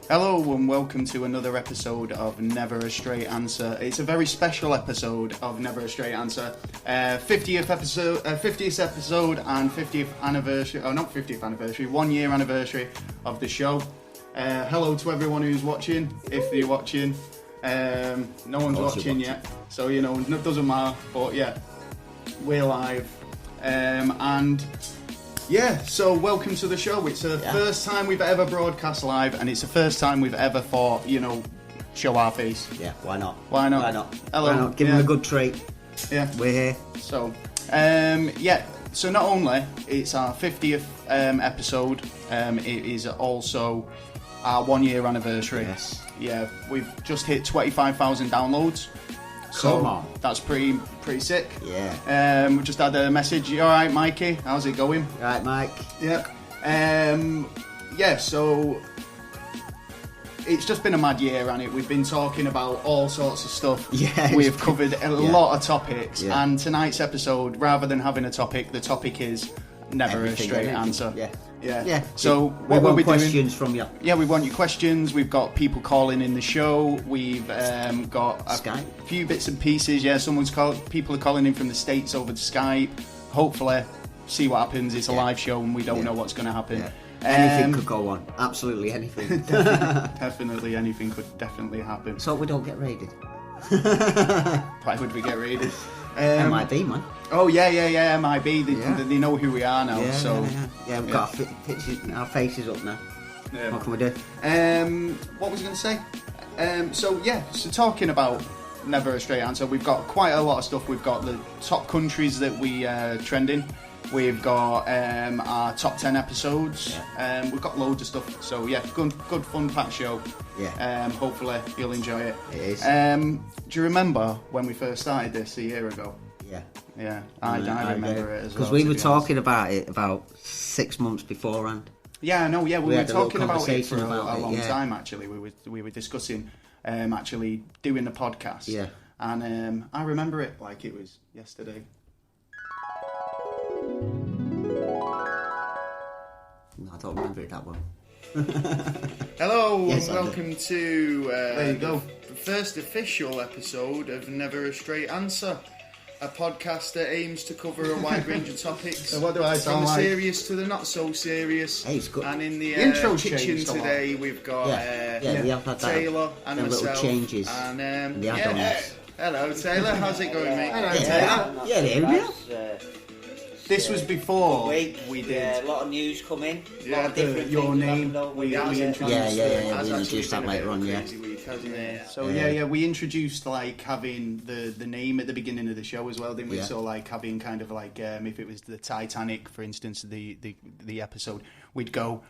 Hello and welcome to another episode of Never a Straight Answer. It's a very special episode of Never a Straight Answer. 50th episode and 50th anniversary, not 50th anniversary, 1 year anniversary of the show. Hello to everyone who's watching, if you're watching. No one's watching yet, so you know, it doesn't matter, but yeah, we're live. Yeah, so welcome to the show. It's the first time we've ever broadcast live, and it's the first time we've ever thought, you know, show our face. Yeah, why not? Why not? Why not? Hello. Why not? Give them a good treat. Yeah. We're here. So, so not only it's our 50th episode, it is also our 1 year anniversary. Yes. Yeah, we've just hit 25,000 downloads. So Come on. That's pretty sick. Yeah. We just had a message. You alright, Mikey? How's it going? Right, Mike. Yeah. So it's just been a mad year, and we've been talking about all sorts of stuff. Yeah. We've covered a lot of topics, Yeah. and tonight's episode, rather than having a topic, the topic is never Everything, a straight everything. answer. Yeah. Yeah. Yeah. So we what want we'll be questions doing? from you. Yeah, we want your questions. We've got people calling in the show. We've got a Skype. few bits and pieces. Yeah, people are calling in from the States over to Skype. Hopefully, see what happens. It's a live show, and we don't know what's going to happen. Yeah. Anything could go on. Absolutely anything. Definitely, anything could definitely happen. So we don't get raided. Why would we get raided? MIB, man. Oh yeah, MIB. They know who we are now. We've got our pictures, our faces up now. Yeah. What can we do? What was I going to say? So talking about Never a Straight Answer, we've got quite a lot of stuff. We've got the top countries that we trending. We've got our top 10 episodes. We've got loads of stuff. So yeah, good fun packed show. Yeah. Hopefully you'll enjoy it. It is. Do you remember when we first started this a year ago? Yeah. Yeah, I remember it as well. Because we were talking about it about 6 months beforehand. Yeah, no, yeah, we were had a little talking about it for conversation a about it, long yeah. time. Actually, we were discussing actually doing the podcast. Yeah. And I remember it like it was yesterday. No, I don't remember it that well. Hello, Yes, and I do. welcome to There you go. the first official episode of Never a Straight Answer, a podcast that aims to cover a wide range of topics. So what do I sound From the like? like? Serious to the not so serious. Hey, it's good. And in the Intro's kitchen changed a lot. today, we've got we have had that. Taylor and Them little myself. changes. And in the add-ons. hello, Taylor. How's it going, mate? Hello, Taylor. Yeah, there we are. This was before week. we did. Yeah, a lot of news coming. Yeah, lot of different your things name. happened over We the years. introduced Yeah, it. we Has actually introduced that been a later bit of on, a yeah. crazy week, hasn't it? Yeah. So Yeah. we introduced like having the name at the beginning of the show as well, didn't we? Yeah. So like having kind of like if it was the Titanic, for instance, the episode, we'd go,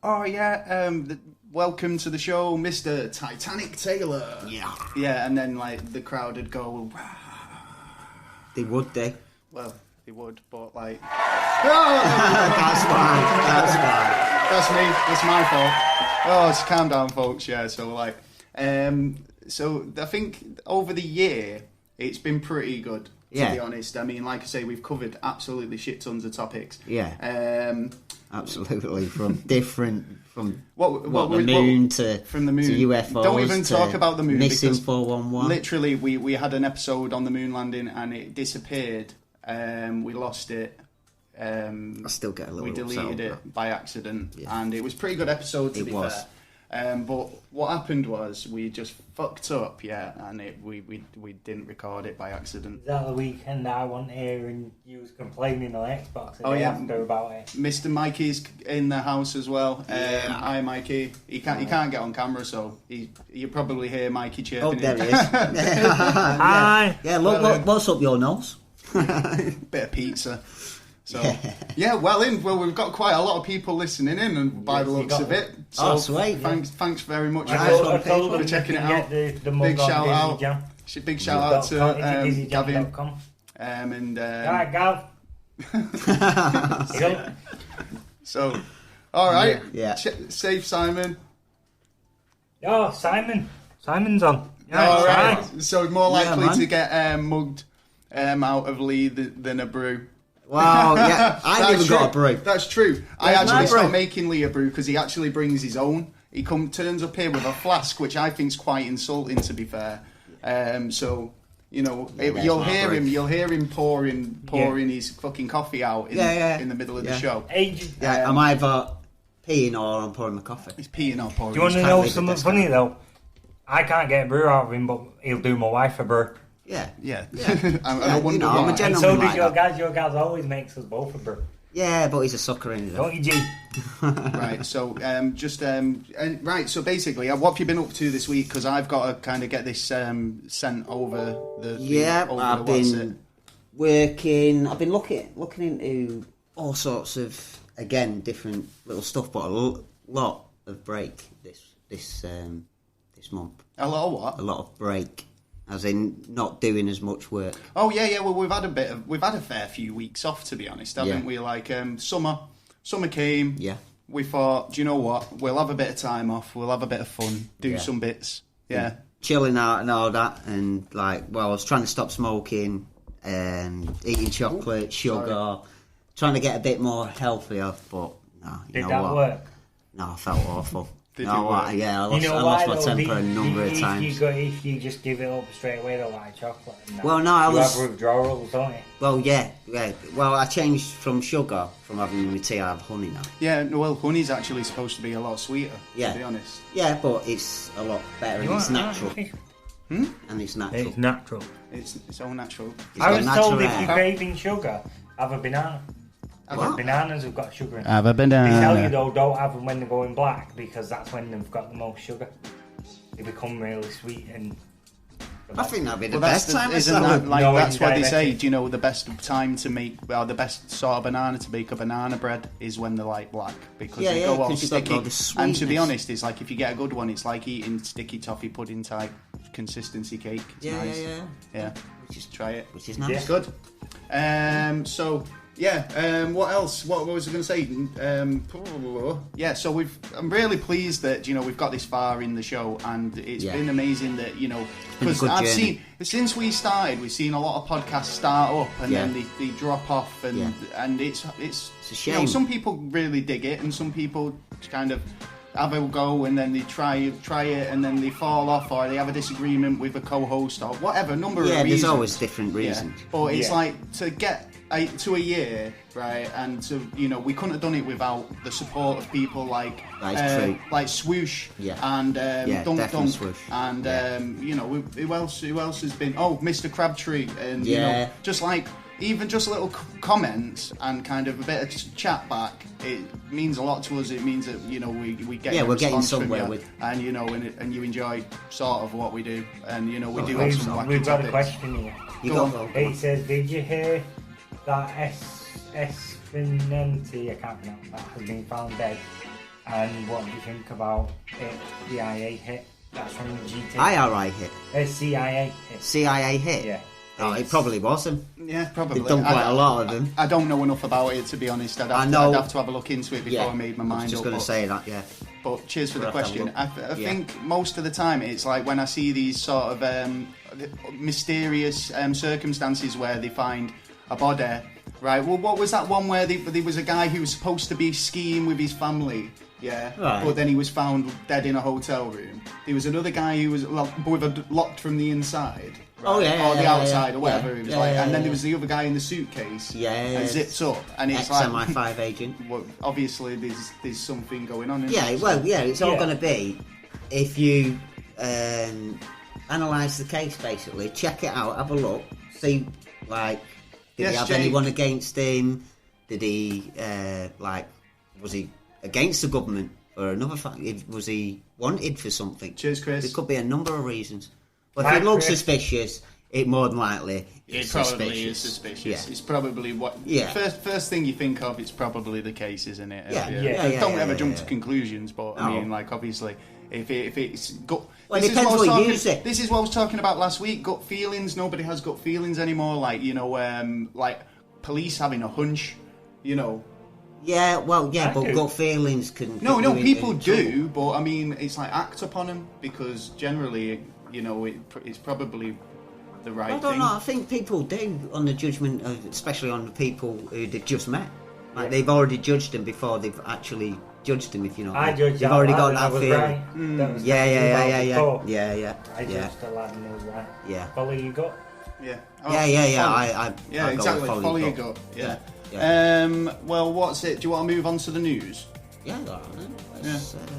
oh yeah, welcome to the show, Mr. Titanic Taylor. Yeah. Yeah, and then like the crowd would go, They would, they. well, they would, but like. That's fine. That's fine. That's me. That's my fault. Oh, just calm down, folks. Yeah. So like, so I think over the year it's been pretty good. To be honest, I mean, like I say, we've covered absolutely shit tons of topics. Yeah. Absolutely. From the What- moon to from the moon to UFOs. Don't even to talk about the moon. Missing because 411. Literally, we had an episode on the moon landing and it disappeared. We lost it. I still get a little We deleted upset it by accident, Yeah. and it was a pretty good episode to It be was. fair. But what happened was we just fucked up, and we didn't record it by accident. Is that the weekend I wasn't here and you was complaining on Xbox the Oh, day yeah. after about it? Mr. Mikey's in the house as well. Yeah. Hi, Mikey. He can't get on camera, so you probably hear Mikey chirping. Oh, there in. he is. Hi. Yeah, look, what's up your nose? Bit of pizza. So yeah, well, we've got quite a lot of people listening in, and by the looks of it. So sweet. Thanks very much Nice for, one, I told them checking you it can out. get the Big mug on shout out. DisyJam. Big shout out to Gavin. DisyJam.com. And Alright, Gav. You go. so, all right, Yeah. Safe Simon. Oh, Simon. Simon's on. Yeah, All it's right, fine. so more likely man. to get mugged out of Lee than a brew. Wow, yeah, I haven't even true. got a brew. That's true. I Where's my actually stopped brew? making Lee a brew because he actually brings his own. He turns up here with a flask, which I think's quite insulting, to be fair. So you know, there's you'll my hear brew. him. You'll hear him pouring his fucking coffee out in the middle of the show. Yeah, I'm either peeing or I'm pouring my coffee. He's peeing or pouring. Do you want to his know coffee. something funny though? I can't get a brew out of him, but he'll do my wife a brew. Yeah. Yeah, Yeah. and Yeah, I wonder you know, why. I'm a And gentleman so does like your that. guys. Your guys always makes us both a brew. Yeah, but he's a sucker in it. Don't you, G? Right, so right, so basically, what have you been up to this week? Because I've got to kind of get this sent over the I've been working. I've been looking into all sorts of different little stuff, but a lot of break this month. A lot of what? A lot of break, as in not doing as much work. Oh yeah. Well, we've had a fair few weeks off, to be honest, haven't we? Like summer came. Yeah. We thought, do you know what? We'll have a bit of time off. We'll have a bit of fun. Do some bits. Yeah. Chilling out and all that, and I was trying to stop smoking and eating chocolate, sugar, trying to get a bit more healthier, but no. Did that work? No, I felt awful. Did no, it work? I lost, You know I why, lost my though? temper a number of times. If you just give it up straight away, though, like chocolate. And that, Well, no, I you was- have withdrawals, don't you? Well, yeah. Well, I changed from sugar, from having my tea, I have honey now. Yeah. Well, honey's actually supposed to be a lot sweeter. Yeah. To be honest. Yeah, but it's a lot better and it's natural. Hmm? And it's natural. It's natural. It's all natural. It's I got was natural told if air. you're craving sugar, have a banana. What? Bananas have got sugar in them. Have a They tell you banana. though, don't have them when they're going black because that's when they've got the most sugar. They become really sweet and. I think that'd be the Well, best time. isn't that like No, that's in what they say? diabetes. Do you know the best time to make, well, the best sort of banana to make a banana bread is when they're like black because Yeah, they yeah, go all 'cause you've got sticky. all the And to be sweetness. honest, it's like if you get a good one, it's like eating sticky toffee pudding type consistency cake. It's Yeah, nice. yeah. Yeah, Which is try it. Which is nice. Yeah. Good. So yeah, what else? What was I going to say? Yeah, so I'm really pleased that we've got this far in the show, and it's been amazing that been a because good I've journey. seen since we started, we've seen a lot of podcasts start up and then they drop off, and it's a shame. some people really dig it, and some people kind of have a go and then they try it and then they fall off, or they have a disagreement with a co-host or whatever number of Yeah, reasons. there's always different reasons. Yeah. But it's like to get to a year, right? And to we couldn't have done it without the support of people like like Swoosh and Dunk definitely Dunk Swoosh. and who else has been? Oh, Mr. Crabtree, and just like even just little comments and kind of a bit of chat back. It means a lot to us. It means that we get a we're getting response from somewhere you, with and and you enjoy sort of what we do, and we do have We've, some wacky we've got topics. a question here. You Go got on. It says, did you hear that Esfinenti, I can't pronounce that, has been found dead? And what do you think about it? CIA hit? That's from GT. IRI hit. CIA hit. CIA hit. Yeah. Oh, it probably wasn't. Yeah, probably. They've done quite a lot of them. I don't know enough about it, to be honest. I'd have to have a look into it before I made my mind I was just up. going to but- say that, yeah. But cheers for the We'll have to question. have I think most of the time it's like when I see these sort of mysterious circumstances where they find a body, right? Well, what was that one where there was a guy who was supposed to be skiing with his family, yeah, Right. but then he was found dead in a hotel room. There was another guy who was locked from the inside. Right? Oh, yeah, or the yeah, outside, yeah, or whatever. yeah, It was yeah, like, yeah, and then yeah. there was the other guy in the suitcase, Yeah, and zipped up, and it's Ex-MI5 agent. well, obviously there's something going on. Isn't Yeah, there? well, yeah, it's all Yeah. going to be if you analyse the case, basically, check it out, have a look, see, like, did Yes, he have Jake. anyone against him? Did he, was he against the government for another fact? Was he wanted for something? Cheers, Chris. There could be a number of reasons. But Right, if it looks Chris. suspicious, it more than likely It is probably suspicious. is suspicious. Yeah. It's probably what. Yeah. First thing you think of, it's probably the case, isn't it? Yeah, Don't yeah, ever yeah, jump yeah. to conclusions, but I No. mean, like obviously, if it's gut. Well, it this is depends I was what you talking- use it. This is what I was talking about last week. Gut feelings. Nobody has gut feelings anymore. Like like police having a hunch. Yeah, well, yeah, I but do. gut feelings can... No, get you in people trouble. do, but I mean, it's like act upon them because generally, it's probably the right I don't thing. know. I think people do on the judgment of, especially on the people who they've just met. Like they've already judged them before they've actually judged them. If you know, I judged you've that already lad got and I that was feeling. right. That was Yeah. I judged the lad and he was right. Yeah. Follow your gut. Yeah. Yeah. Yeah, I exactly. Go with Follow your gut. Yeah. Well, what's it? Do you want to move on to the news? Yeah.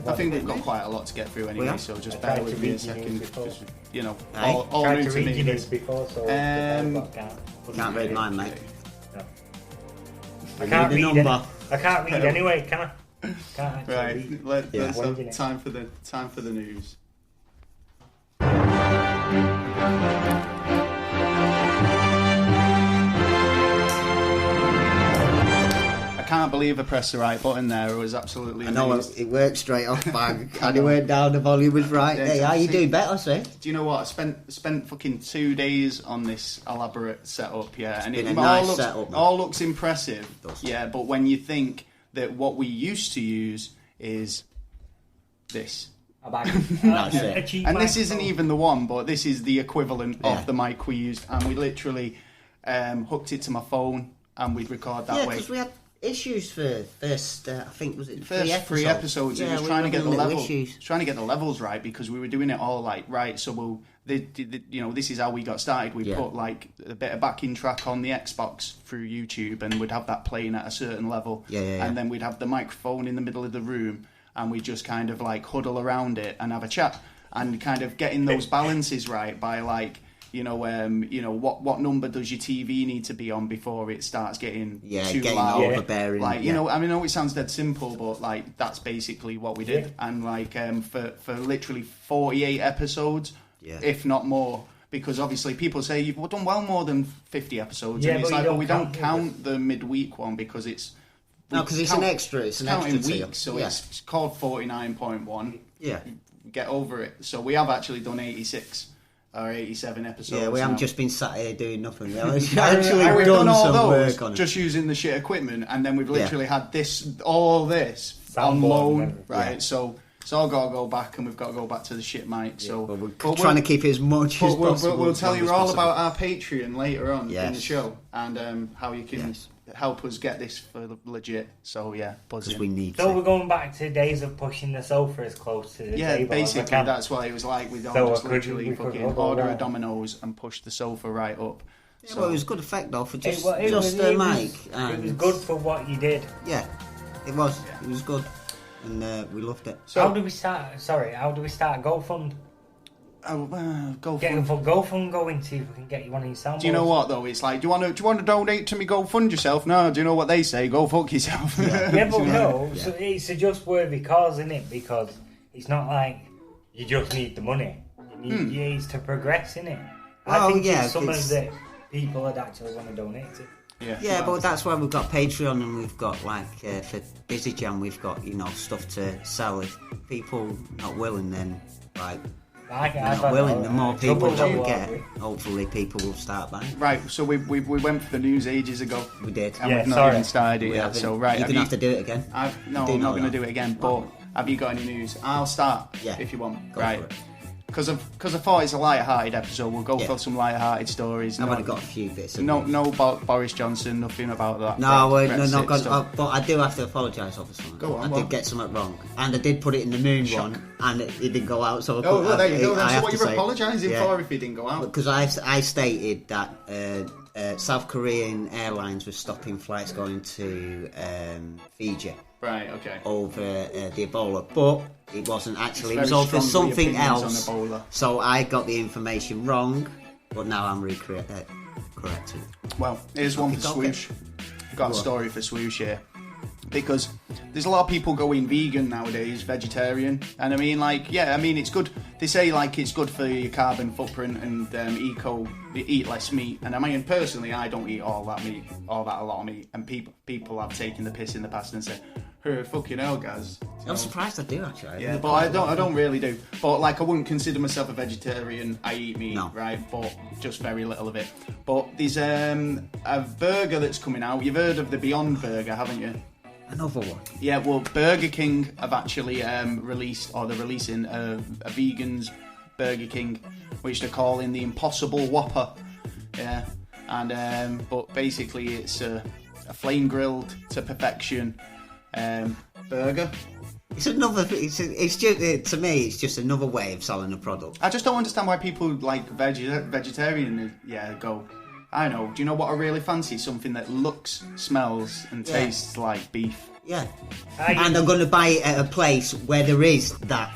I think we've got quite a lot to get through anyway, so just I bear tried with to me a read your second. news before. Just, you know, Hey? all Tried new to to read me. your this. news before, so Can't read mine, mate. No. We I can't need a read. number. I can't read anyway, can I? Can't actually Right, read. let's Winging have it. time for the news. I can't believe I pressed the right button there. It was absolutely I know amazing. it worked straight off bang. And it went down, the volume was right. Yeah, Hey, how you exactly. do better, see? Do you know what? I spent fucking 2 days on this elaborate setup, yeah, and been it a all nice looks setup, man. all looks impressive, does. yeah. But when you think that what we used to use is this, A bag. That's it. A cheap and this microphone. isn't even the one, but this is the equivalent Yeah. of the mic we used, and we literally hooked it to my phone, and we'd record that Yeah, way. because we had issues for first, I think, was it First three episodes, it Yeah, was we trying to were get the having little level, issues. trying to get the levels right because we were doing it all like right. So you know, this is how we got started. We Yeah. put like a bit of backing track on the Xbox through YouTube, and we'd have that playing at a certain level. Yeah. And then we'd have the microphone in the middle of the room, and we just kind of like huddle around it and have a chat, and kind of getting those balances right by like. You know, what number does your TV need to be on before it starts getting too getting loud? overbearing. Like, you yeah. know, I mean, I know it sounds dead simple, but like that's basically what we did. Yeah. And like for literally 48 episodes, Yeah. if not more, because obviously people say you've done well more than 50 episodes, Yeah, and it's but like, you well, we don't don't count count the midweek one because it's No, because it's an extra. It's an counting extra tier. weeks, so yeah. it's called 49.1. Yeah. Get over it. So we have actually done 86 or 87 episodes. Yeah, we haven't now. just been sat here doing nothing. We have And actually we've done done all some those work on it. just using the shit equipment, and then we've Yeah. literally had all this on Soundboard and loan, everything. right? Yeah. So it's all got to go back, and we've got to go back to the shit mic. So But we're but trying to keep it as much as we'll, possible. we'll as tell long you as all possible. about our Patreon later on in the Yes. show, and how you can Yes. help us get this for legit. So yeah, buzzing. Because we need So to. we're going back to days of pushing the sofa as close to the Yeah, table as I basically can. that's why it was like we don't So just we literally could fucking huddle order a around. Domino's and push the sofa right up. Yeah, well, it was good effect though for just It just was- the mic. It was good for what you did. Yeah, it was. It was good, and we loved it. So How do we start? Sorry, how do we start GoFund? go for Getting for GoFund going to if we can get you one of these soundboards. Do you know what though? It's like, do you want to donate to me? Go fund yourself. No, do you know what they say? Go fuck yourself. Yeah, but no, Yeah. so it's a just worthy cause, isn't it? Because it's not like you just need the money. You need years to progress, innit? I Well, think yeah, it's something it's- that people would actually want to donate to. Yeah, but that's why we've got Patreon and we've got for Busy Jam we've got stuff to sell. If people not willing, then like I've they're had not willing. The more people trouble that we with get, it. hopefully people will start buying. Right, so we went for the news ages ago, We did. and Yeah, we've not sorry. even started it We yet. haven't. So right, you're gonna have to do it again. No, do I'm not know going to that. do it again. But have you got any news? I'll start. Yeah. If you want. Go Right. for it. Because I thought it's a light-hearted episode. We'll go Yeah. for some light-hearted stories. I've only got a few bits. Of no, news. no about Boris Johnson. Nothing about that. No, Brexit no, God, stuff. but I do have to apologise for something. Go on, I what? did get something wrong, and I did put it in the moon Shock. one, and it didn't go out. So Oh, well, there you go. I Then. So have what to you're say- apologising yeah. for if it didn't go out? Because I stated that South Korean airlines were stopping flights going to Fiji Right. Okay. over the Ebola, but it wasn't actually. It It's was very over strongly something opinions else. on Ebola. So I got the information wrong, but now I'm correcting. Well, here's one for Okay. Swoosh. I've got a Go on. story for Swoosh here. Because there's a lot of people going vegan nowadays, vegetarian. And I mean, like, yeah, I mean, it's good. They say, like, it's good for your carbon footprint and eat less meat. And I mean, personally, I don't eat all that a lot of meat. And people have taken the piss in the past and said, hey, fucking hell, guys. I'm surprised I do actually. Yeah, but I don't really do. But like, I wouldn't consider myself a vegetarian. I eat meat, No. right? But just very little of it. But there's a burger that's coming out. You've heard of the Beyond Burger, haven't you? Another one. Yeah, well, Burger King have actually released, or they're releasing a vegan's Burger King, which they're calling the Impossible Whopper. Yeah, and but basically it's a flame grilled to perfection burger. It's another. It's just to me. It's just another way of selling a product. I just don't understand why people like vegetarian. Yeah, go. I know. Do you know what I really fancy? Something that looks, smells, and tastes like beef. Yeah, and I'm going to buy it at a place where there is that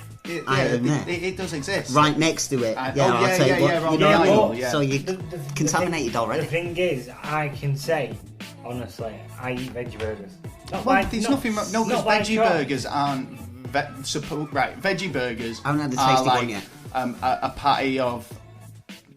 item there. It does exist. Right next to it. Right, So you contaminated already. The thing is, I can say, honestly, I eat veggie burgers. There's nothing wrong. No, because veggie burgers aren't veggie burgers. I haven't had the tasty one yet. A patty of,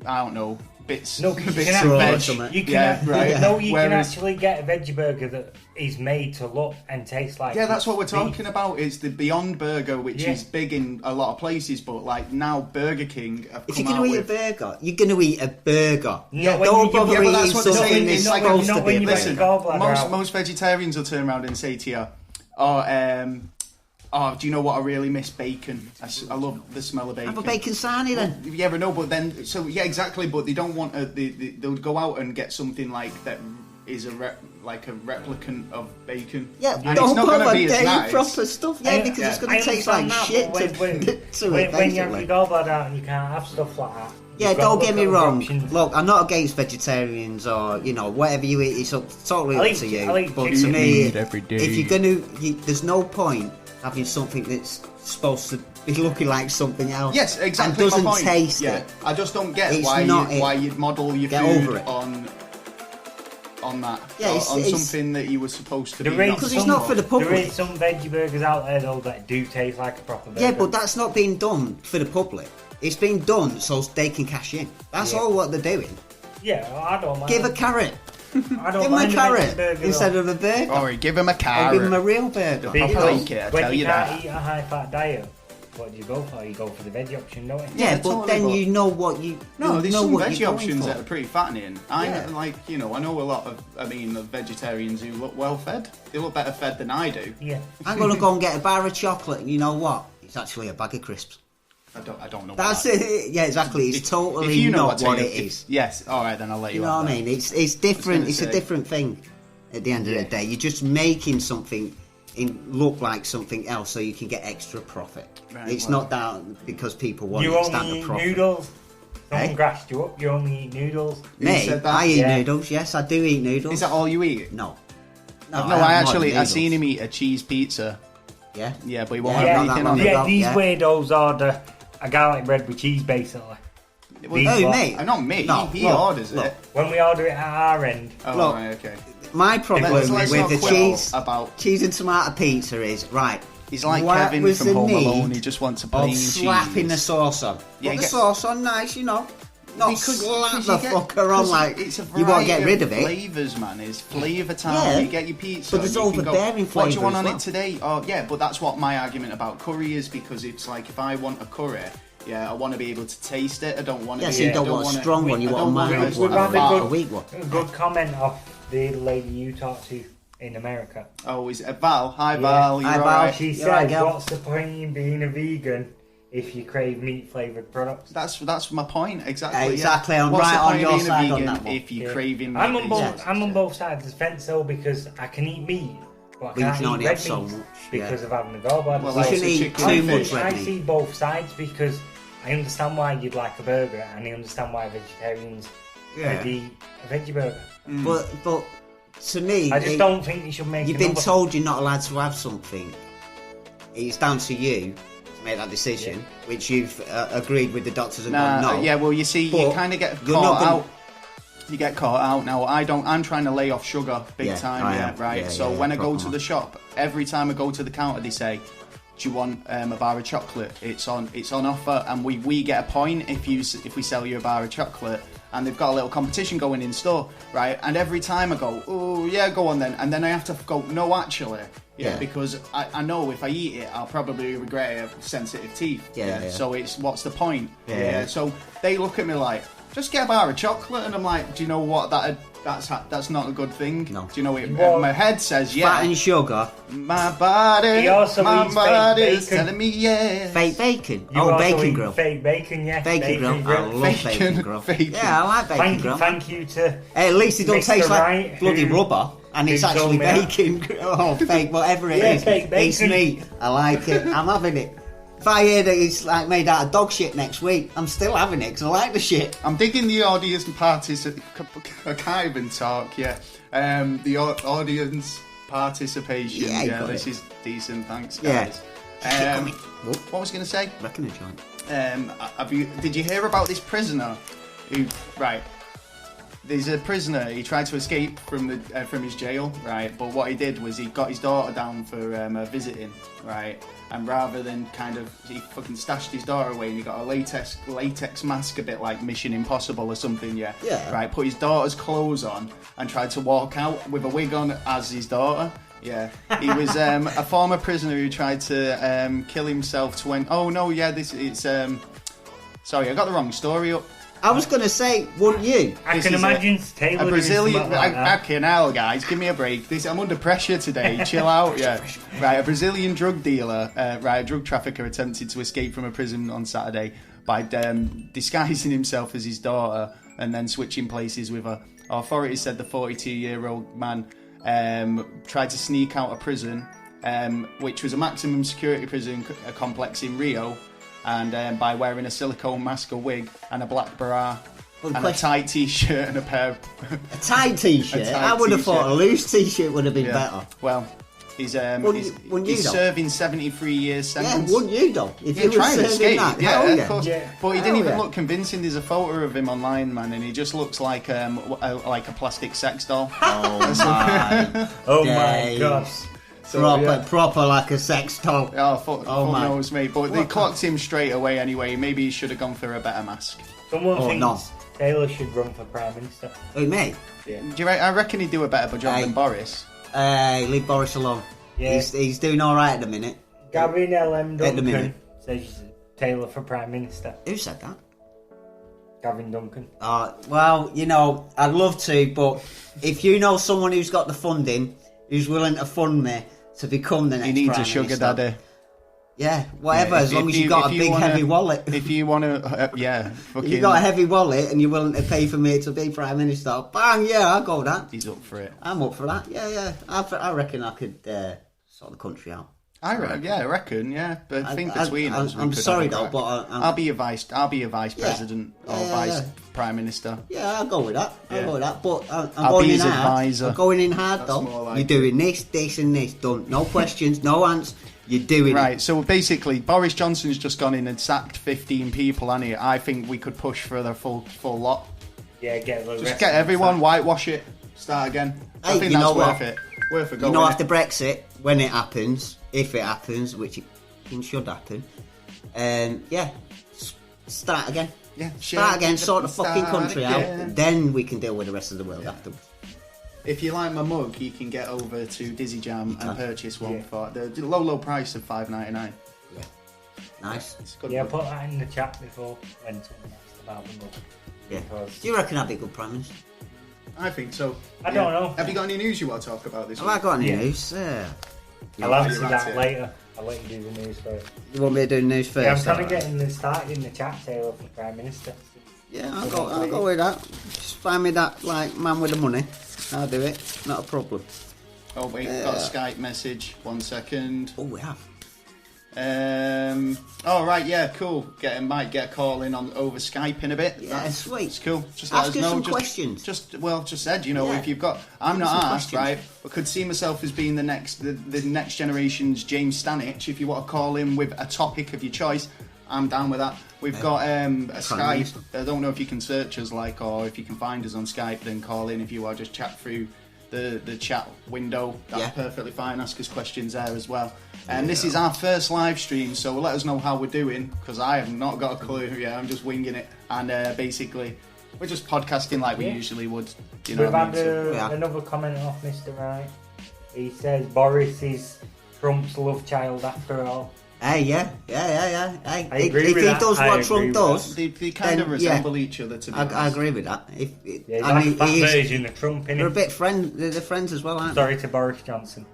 I don't know, bits. No, bits you of you can actually get a veggie burger that is made to look and taste like. Yeah, that's what we're beef. talking about. It's the Beyond Burger, which is big in a lot of places, but like now Burger King have if come you're going to eat a burger, you're going to eat a burger. Yeah, don't bother but eating that's what they're something saying. that's It's like supposed to be. Listen, most vegetarians will turn around and say to you, "Oh, do you know what? I really miss bacon. I love the smell of bacon." Have a bacon sarnie then. Yeah, but no, but then exactly. But they don't want they'll go out and get something like that is a replicant of bacon. Yeah, and don't it's not going to bother be as getting nice. proper stuff. Yeah, because it's going to taste like shit to it. When you have your gallbladder out and you can't have stuff like that. Yeah, don't get me wrong. Look, I'm not against vegetarians or whatever you eat. It's totally up to you. But to me, if you're there's no point having something that's supposed to be looking like something else. Yes, exactly. And doesn't my point. taste it. I just don't get why you'd model your food on that. Yeah, on something that you were supposed to be. Because it's not for the public. There is some veggie burgers out there though that do taste like a proper burger. Yeah, but that's not being done for the public. It's being done so they can cash in. That's all what they're doing. Yeah, I don't mind. Give a carrot. I don't give him mind a carrot burger, instead of a burger. Or give him a carrot. Or give him a real burger. I'll take it, I tell you that. When you can't eat a high-fat diet, what do you go for? You go for the veggie option, don't you? Yeah, but then you know what you... No, there's some veggie options for. that are pretty fattening. I know a lot of, vegetarians who look well fed. They look better fed than I do. Yeah. I'm going to go and get a bar of chocolate, and you know what? It's actually a bag of crisps. I don't know. That's it. Yeah, exactly. It's totally not what it is. Yes. All right, then I'll let you. You know what I mean? It's different. It's a different thing. At the end of the day, you're just making something look like something else, so you can get extra profit. Right, it's not down because people want you instant only eat profit. Noodles. Someone grassed you up. You only eat noodles. Me, I eat noodles. Yes, I do eat noodles. Is that all you eat? No. I seen him eat a cheese pizza. Yeah. Yeah, but he won't have anything on it. Yeah, these weirdos order a garlic bread with cheese, basically. No, mate. Not me. No, he orders it. When we order it at our end. Oh, right, okay. My problem with the cheese and tomato pizza is, right, he's like Kevin from Home Alone, he just wants a plain cheese. Slapping the sauce on. Put the sauce on nice, Not slap the fucker on like it's you want to get rid of it. Flavours, man. It's flavour time. Yeah. You get your pizza. But there's overbearing flavour. What do you want on it today? Oh, yeah, but that's what my argument about curry is, because it's like if I want a curry, I want to be able to taste it. I don't want to. Yes, you don't want a strong one. You want a mild one. A weak one. A good comment off the lady you talked to in America. Oh, is it Val? Hi, Val. You're Hi, Val. Right. She said, "What's the point in being a vegan if you crave meat flavoured products?" That's my point. Exactly. Exactly. Yeah. I'm What's right the on point your of being side a on vegan that one. if you're craving meat? I'm on both sides of the fence though, because I can eat meat, but I can't eat red meat because of having the gallbladder. Well, you shouldn't eat too much red meat. I see both sides, because I understand why you'd like a burger, and I understand why vegetarians would eat a veggie burger. But to me, I just don't think you should make. You've been told you're not allowed to have something. It's down to you to make that decision, which you've agreed with the doctors and gone no. Yeah, well, you see, you kind of get caught out. You get caught out now. I'm trying to lay off sugar big time. Right. So when I go to the shop, every time I go to the counter, they say, "Do you want a bar of chocolate? It's on offer," and we get a point if we sell you a bar of chocolate. And they've got a little competition going in store, right? And every time I go, "Oh yeah, go on then," and then I have to go, "No, actually." Yeah, because I know if I eat it, I'll probably regret it. I have sensitive teeth. Yeah. So what's the point? Yeah. So they look at me like, just get a bar of chocolate, and I'm like, do you know what? That's not a good thing. No. Do you know what Well, my head says? Fat Yeah. and sugar. My body. He also my eats fake body's bacon. telling me yes. Fake bacon. You Oh, also bacon eat grill. Fake bacon, yeah. Bacon grill. I love Bacon, bacon grill. bacon. Yeah, I like bacon grill. Thank you to Hey, at least it don't Mr. taste like Wright, bloody who- rubber, and it's who told actually me that. bacon. Oh, fake, whatever it Yeah, is. fake It's bacon. meat. I like it. I'm having it. If I hear that it's like made out of dog shit next week, I'm still having it because I like the shit. I'm digging the audience participation. I can't even talk. Yeah. The audience participation. Yeah, you Yeah. got This it. is decent. Thanks, Yeah. guys. Keep coming. What was I going to say? Reckon a joint. Did you hear about this prisoner? Right. There's a prisoner. He tried to escape from his jail, right? But what he did was he got his daughter down for visiting, right? And rather than he fucking stashed his daughter away, and he got a latex mask, a bit like Mission Impossible or something, yeah. Yeah. Right. Put his daughter's clothes on and tried to walk out with a wig on as his daughter. Yeah, he was a former prisoner who tried to kill himself to when. Oh no, yeah, sorry, I got the wrong story up. I was going to say, wouldn't you? I This can is imagine Taylor A doing Brazilian. something like that. Fucking hell, guys, give me a break. I'm under pressure today. Chill out, yeah. Right, a Brazilian drug dealer, a drug trafficker, attempted to escape from a prison on Saturday by disguising himself as his daughter and then switching places with her. Authorities said the 42-year-old man tried to sneak out of prison, which was a maximum security prison complex in Rio, and by wearing a silicone mask, a wig, and a black bra, and a tight t-shirt and a pair of... A tight t-shirt? A tight I would have t-shirt. thought a loose t-shirt would have been Yeah. better. Well, he's Wouldn't you, though? serving 73 years Yeah, sentence. wouldn't you though? If Yeah, you were trying to serving escape. that, Yeah, hell of course. Yeah. But he didn't Hell even yeah. look convincing. There's a photo of him online, man, and he just looks like a plastic sex doll. Oh my Oh my days. god. Proper like a sex doll. Oh, fuck my. knows me. But they What? clocked him straight away anyway. Maybe he should have gone for a better mask. Someone Oh, thinks no. Taylor should run for Prime Minister. Who, me? I reckon he'd do a better job Hey. than Boris. Leave Boris alone. Yeah. He's doing alright at the minute. Gavin L.M. At the Duncan minute. says Taylor for Prime Minister. Who said that? Gavin Duncan. Well, you know, I'd love to, but if you know someone who's got the funding, who's willing to fund me to become the next He needs Prime a sugar Minister, daddy. Yeah, whatever, Yeah, as long as you've got a big heavy wallet. If you want to, yeah, If fucking. you've got a heavy wallet and you're willing to pay for me to be Prime Minister, bang, yeah, I'll go with that. He's up for it. I'm up for that. Yeah. I reckon I could sort the country out. I reckon, yeah. But I think between us, we I'm could sorry have a though, crack. but I'll be a vice president or Yeah, vice yeah. prime minister. Yeah, I'll go with that. I'll Yeah. go with that. But I'm I'll going be in his hard. advisor. I'm going in hard That's though. more like You're doing this, and this. Done. No questions, no answers. You're doing Right, it. so basically, Boris Johnson's just gone in and sacked 15 people, hasn't he? I think we could push for the full lot. Yeah, get the Just rest get of the everyone, sack. whitewash it, start again. I Hey, think you that's know worth what? it. Worth a go. You know, innit? after Brexit, when it happens, if it happens, which it should happen, start again. Yeah, Start again, sort the fucking Start country again. out. Then we can deal with the rest of the world afterwards. If you like my mug, you can get over to Dizzy Jam and purchase one Yeah. for the low price of $5.99. Yeah. Nice. It's a good Yeah, mug. put that in the chat before when someone asked about the mug. Yeah. Because Do you reckon I'd be a good Prime Minister? I think so. I don't know. Have you got any news you want to talk about this Have I week? got any Yeah. news? I'll answer you're at that it. later. I'll let you do the news first. You want me to do the news first? Yeah, I'm trying to alright? get in the start in the chat, Taylor, for Prime Minister. Yeah, I'll go with that. Just find me that man with the money. I'll do it. Not a problem. Oh wait, got a Skype message. 1 second. Oh, we have. Oh right, yeah, cool. Might get a call in on over Skype in a bit. Yeah, That's sweet. It's cool. Just Ask let us us know. some just, questions. Just said, you know, Yeah. if you've got, I'm Ask not us some asked, questions. right? I could see myself as being the next generation's James Stanich. If you want to call in with a topic of your choice, I'm down with that. We've got a Skype. Minister. I don't know if you can search us, or if you can find us on Skype, then call in. If you want, just chat through the chat window. That's Yeah. perfectly fine. Ask us questions there as well. And this is our first live stream, so let us know how we're doing, because I have not got a clue yet. I'm just winging it, and basically we're just podcasting like we Yeah. usually would. You know We've what I had mean? So- Yeah. another comment off Mr. Wright. He says Boris is Trump's love child after all. Hey, yeah. Hey, I agree if with he that. does I what agree Trump with does, They kind of then, resemble each other, to be honest. I agree with that. Yeah, he's like that version of Trump, They're a innit? bit they're friends as well, aren't Sorry to Boris Johnson.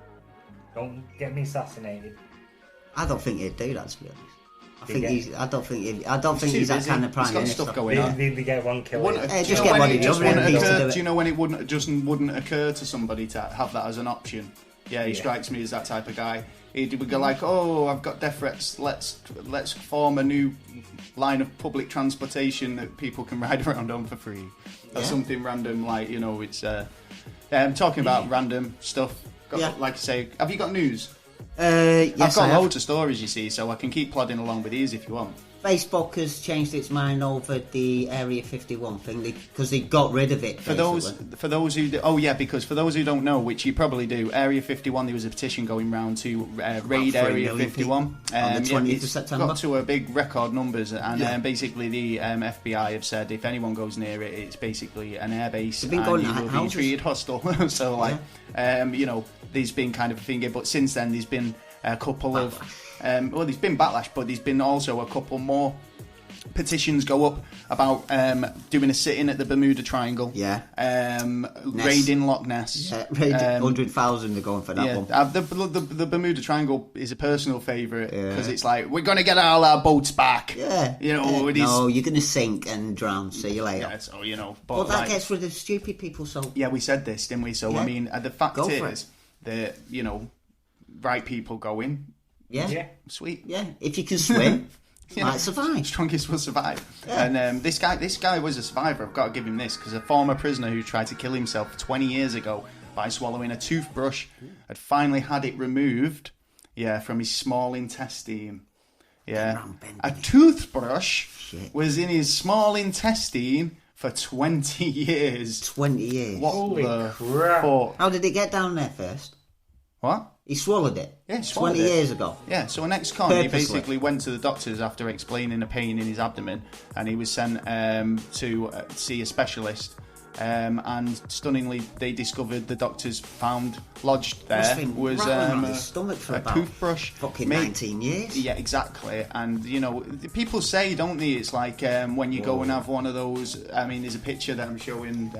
Don't get me assassinated. they? I don't think he'd do that, to be honest. I don't think He's he's too that busy. kind of prime He's got minister. stuff going on. They get one kill. Just Do you know get when one it of the just other wouldn't MPs to occur- do it. Do you know when it wouldn't occur to somebody to have that as an option? Yeah, he strikes me as that type of guy. He would go like, "Oh, I've got death threats. Let's form a new line of public transportation that people can ride around on for free," or something random like, you know. It's I'm talking about random stuff. Like I say, have you got news? Yes, I've got I have. loads of stories, you see, so I can keep plodding along with these if you want. Facebook has changed its mind over the Area 51 thing because they got rid of it. For those who because for those who don't know, which you probably do, Area 51, there was a petition going round to raid 3 Area million 51 on the 20th of it's September. got to a big record numbers, and basically the FBI have said if anyone goes near it, it's basically an airbase They've been and going you to will be houses. treated hostile. So like, you know, there's been kind of a thing, but since then there's been a couple of there's been backlash, but there's been also a couple more petitions go up about doing a sit-in at the Bermuda Triangle. Raiding Loch Ness. 100,000 are going for that one. The Bermuda Triangle is a personal favourite because it's like, we're going to get all our boats back. Yeah. You know, it is. No, you're going to sink and drown. See you later. Yeah, so, you know. But that like, gets rid of stupid people, so... Yeah, we said this, didn't we? So, Yeah. I mean, the fact Go for is that, you know, right people going, Yeah. sweet. Yeah. If you can swim, You might know, survive. Strongest will survive. Yeah. And this guy was a survivor. I've got to give him this because a former prisoner who tried to kill himself 20 years ago by swallowing a toothbrush had finally had it removed. Yeah, from his small intestine. Yeah, a toothbrush was in his small intestine for 20 years. 20 years. What Holy the crap. fuck? How did it get down there first? What? He swallowed it. Yeah, he swallowed 20 it. years ago. Yeah, so an ex-con, he Purposely. basically went to the doctors after explaining a pain in his abdomen, and he was sent to see a specialist. And stunningly, they discovered the doctors found lodged there was his stomach for a about toothbrush. fucking 19 years. Yeah, exactly. And you know, people say, don't they? It's like when you go and have one of those. I mean, there's a picture that I'm showing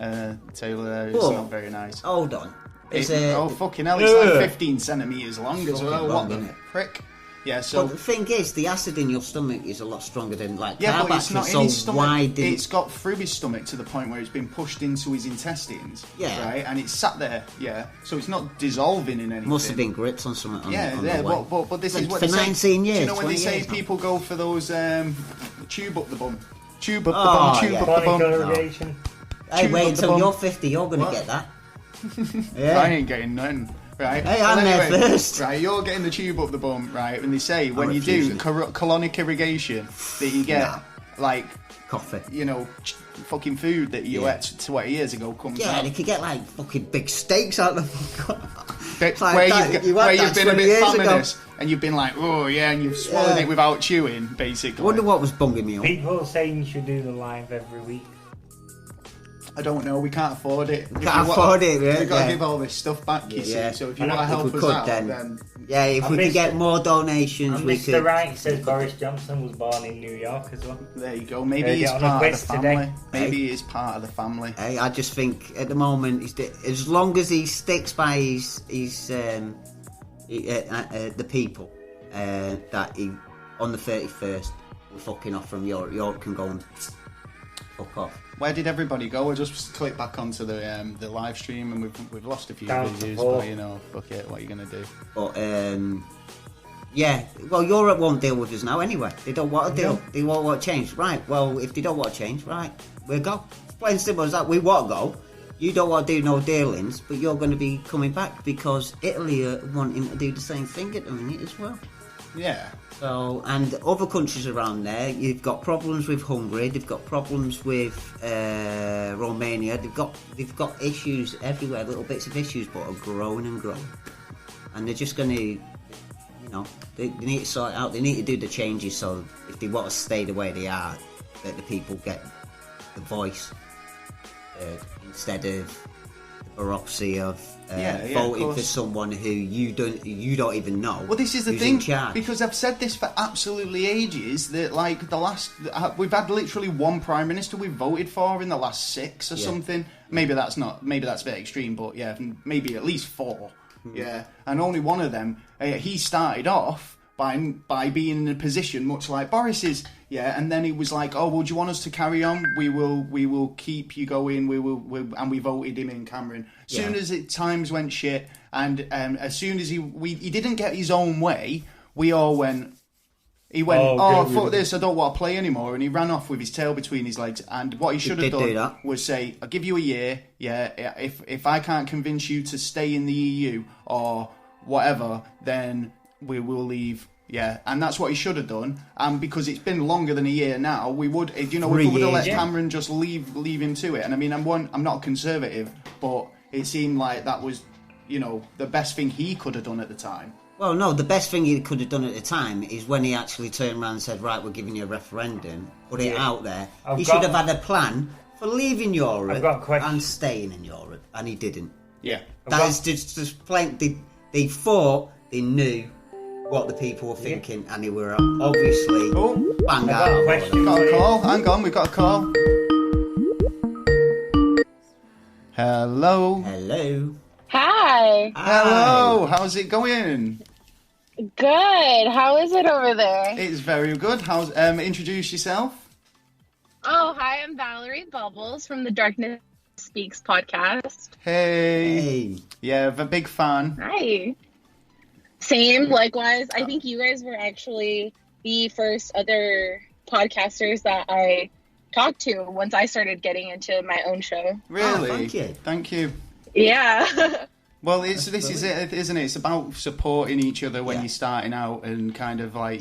Taylor there. It's Whoa. not very nice. Hold on. Oh fucking hell! It's like 15 centimeters long as well. What long, the isn't it? frick? Yeah. So. But the thing is, the acid in your stomach is a lot stronger than like Yeah, car but it's battery, not so in his stomach. why didn't... It's got through his stomach to the point where it's been pushed into his intestines. Yeah. Right, and it's sat there. Yeah. So it's not dissolving in anything. Must have been grips on something. Yeah, on yeah. the way. But this is what for they say. 19 years. Do you know when they 20 say years now. people go for those tube up the bum, tube up the Oh, bum, tube yeah. up the bum? Chronic irrigation. Hey, tube wait up the until bum. you're 50, you're going to What? get that. I Yeah. ain't getting none. Right. Hey, I'm there first. Right, you're getting the tube up the bum, right? And they say when you do refusing. colonic irrigation that you get Nah. like, Coffee. you know, fucking food that you ate 20 years ago comes Yeah, out. they could get like fucking big steaks out of them. Bit- like where that. you've, You had where that you've been a 20 bit years ago. famininous and you've been like, oh yeah, and you've swallowed Yeah. it without chewing, basically. I wonder what was bunging me up. People are saying you should do the live every week. I don't know, we can't afford it. If Can't you want- afford it, yeah, We've got to yeah. give all this stuff back, you Yeah. see. So if you And want to if help we us could, out, then- then Yeah, if we could get more donations, And we Mr. could. Wright says Boris Johnson was born in New York as well. there you go. Maybe Yeah, he's get on a part of the quiz family. today. Maybe he is part of the family. Hey, I just think at the moment, as long as he sticks by the people, that he on the 31st we're fucking off from York. York can go and fuck off. Where did everybody go? I just clicked back onto the live stream and we've lost a few Down to views, four. but you know, fuck it. What are you gonna do? But yeah, well, Europe won't deal with us now anyway. They don't want to deal. No. They won't want to change. Right. Well, if they don't want to change, right, we'll go. It's plain and simple as that. We want to go. You don't want to do no dealings, but you're going to be coming back because Italy are wanting to do the same thing at the minute as well. Yeah. So, and other countries around there, you've got problems with Hungary, they've got problems with Romania, they've got issues everywhere, little bits of issues, but are growing and growing. And they're just going to, you know, they need to sort it out, they need to do the changes so if they want to stay the way they are, that the people get the voice instead of the bureaucracy of of voting for course. someone who you don't even know. Well, this is the who's thing, in charge. because I've said this for absolutely ages, that like we've had literally one prime minister we've voted for in the last 6 or something. Maybe that's a bit extreme, but yeah, maybe at least 4. Yeah, and only one of them, he started off by being in a position much like Boris is, yeah, and then he was like, oh, well, do you want us to carry on? We will keep you going. And we voted him in, Cameron. As soon as times went shit, and as soon as he didn't get his own way, we all went. He went, fuck this, I don't want to play anymore, and he ran off with his tail between his legs. And what he should have done was say, I'll give you a year, yeah, if I can't convince you to stay in the EU or whatever, then we will leave. Yeah, and that's what he should have done. And because it's been longer than a year now, we would, if we would have let Cameron just leave him to it. And I mean, I'm not conservative, but it seemed like that was, the best thing he could have done at the time. Well, no, the best thing he could have done at the time is when he actually turned around and said, right, we're giving you a referendum, put it out there. He should have had a plan for leaving Europe and staying in Europe, and he didn't. Yeah. That's just plain. They thought they knew what the people were thinking, and they were obviously bang out. We've got a call. Hang on, we've got a call. Hello. Hello. Hi. Hello. How's it going? Good. How is it over there? It's very good. How's introduce yourself? Oh, hi. I'm Valerie Bubbles from the Darkness Speaks podcast. Hey. Yeah, I'm a big fan. Hi. Same. Likewise. I think you guys were actually the first other podcasters that I talked to once I started getting into my own show. Really? Oh, thank you. Thank you. Yeah. Well, this is it, isn't it? It's about supporting each other when you're starting out, and kind of like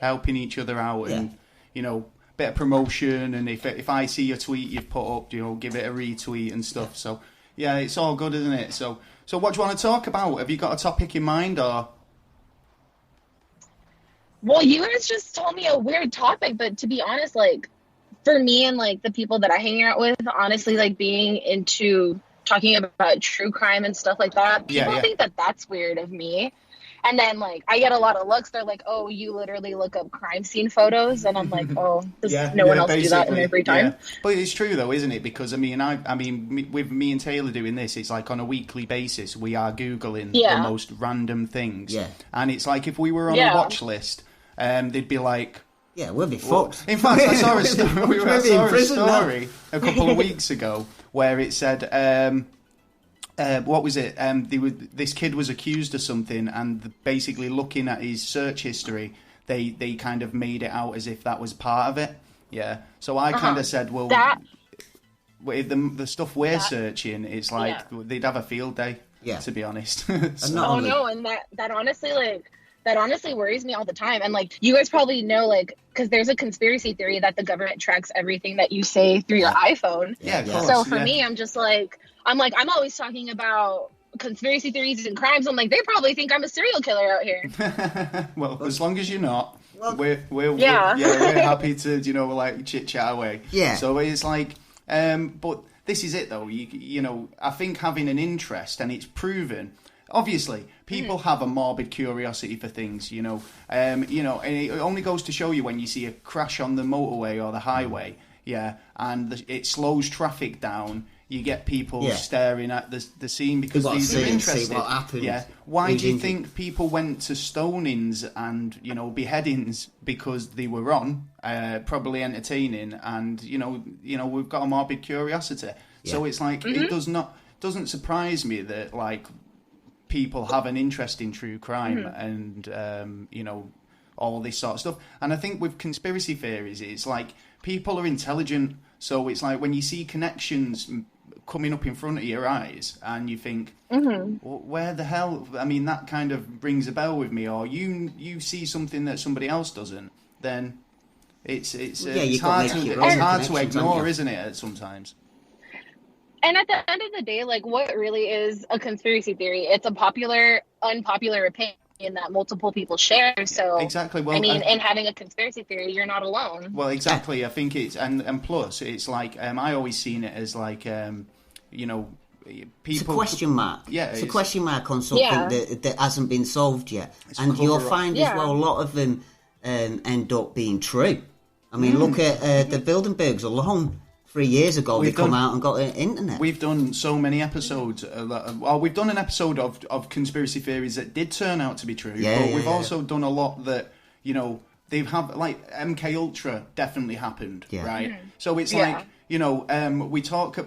helping each other out, and bit of promotion. And if I see your tweet you've put up, give it a retweet and stuff. So yeah, it's all good, isn't it? So what do you want to talk about? Have you got a topic in mind, or? Well, you guys just told me a weird topic, but to be honest, like for me and like the people that I hang out with, honestly, like being into talking about true crime and stuff like that, people think that that's weird of me. And then like I get a lot of looks. They're like, "Oh, you literally look up crime scene photos," and I'm like, "Oh, does no one else do that in their free time?" Yeah. But it's true though, isn't it? Because I mean, with me and Taylor doing this, it's like on a weekly basis we are googling the most random things. Yeah. And it's like if we were on a watch list, they'd be like, "Yeah, we'll be fucked." In fact, I saw a story a couple of weeks ago where it said. What was it? This kid was accused of something, and basically looking at his search history, they kind of made it out as if that was part of it. Yeah. So I kind of said, well, with the stuff we're searching, it's like they'd have a field day. Yeah. To be honest. So. No, and that honestly that honestly worries me all the time. And like you guys probably know, like, because there's a conspiracy theory that the government tracks everything that you say through your iPhone. Yeah. Of course, so for me, I'm just like. I'm always talking about conspiracy theories and crimes. I'm like, they probably think I'm a serial killer out here. Well, as long as you're not, we're happy to like chit chat away. Yeah. So it's like, but this is it though. I think having an interest, and it's proven. Obviously, people have a morbid curiosity for things, and it only goes to show you when you see a crash on the motorway or the highway, and it slows traffic down. You get people staring at the scene because they're interested. See what happened. Yeah. Why do you think people went to stonings and beheadings because they were on, probably entertaining, and we've got a morbid curiosity. Yeah. So it's like it doesn't surprise me that like people have an interest in true crime and all this sort of stuff. And I think with conspiracy theories, it's like people are intelligent, so it's like when you see connections coming up in front of your eyes and you think, where the hell? I mean, that kind of rings a bell with me. Or you see something that somebody else doesn't, then it's hard to ignore, isn't it? Sometimes. And at the end of the day, like, what really is a conspiracy theory? It's a unpopular opinion that multiple people share. So exactly. Well, in having a conspiracy theory, you're not alone. Well, exactly. I think it's and plus it's like I always seen it as like It's a question mark. Yeah, it's a question mark on something that hasn't been solved yet. And you'll find as well a lot of them end up being true. I mean, look at the Bilderbergs alone. 3 years ago, they come out and got the internet. We've done so many episodes. We've done an episode of conspiracy theories that did turn out to be true. But we've also done a lot that, you know, they've have, like, MK Ultra definitely happened, right? Mm-hmm. So it's like, you know, we talked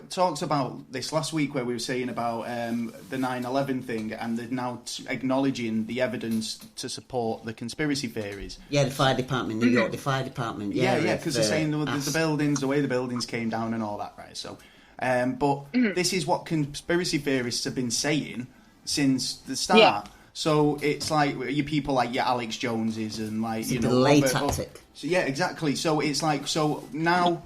about this last week where we were saying about the 9/11 thing, and they're now acknowledging the evidence to support the conspiracy theories. Yeah, the fire department, New York, the fire department. Yeah, because they're saying the buildings, the way the buildings came down and all that, right? So, but this is what conspiracy theorists have been saying since the start. Yeah. So it's like your people like your Alex Joneses and like, you know, delay tactic. So yeah, exactly. So it's like, so now,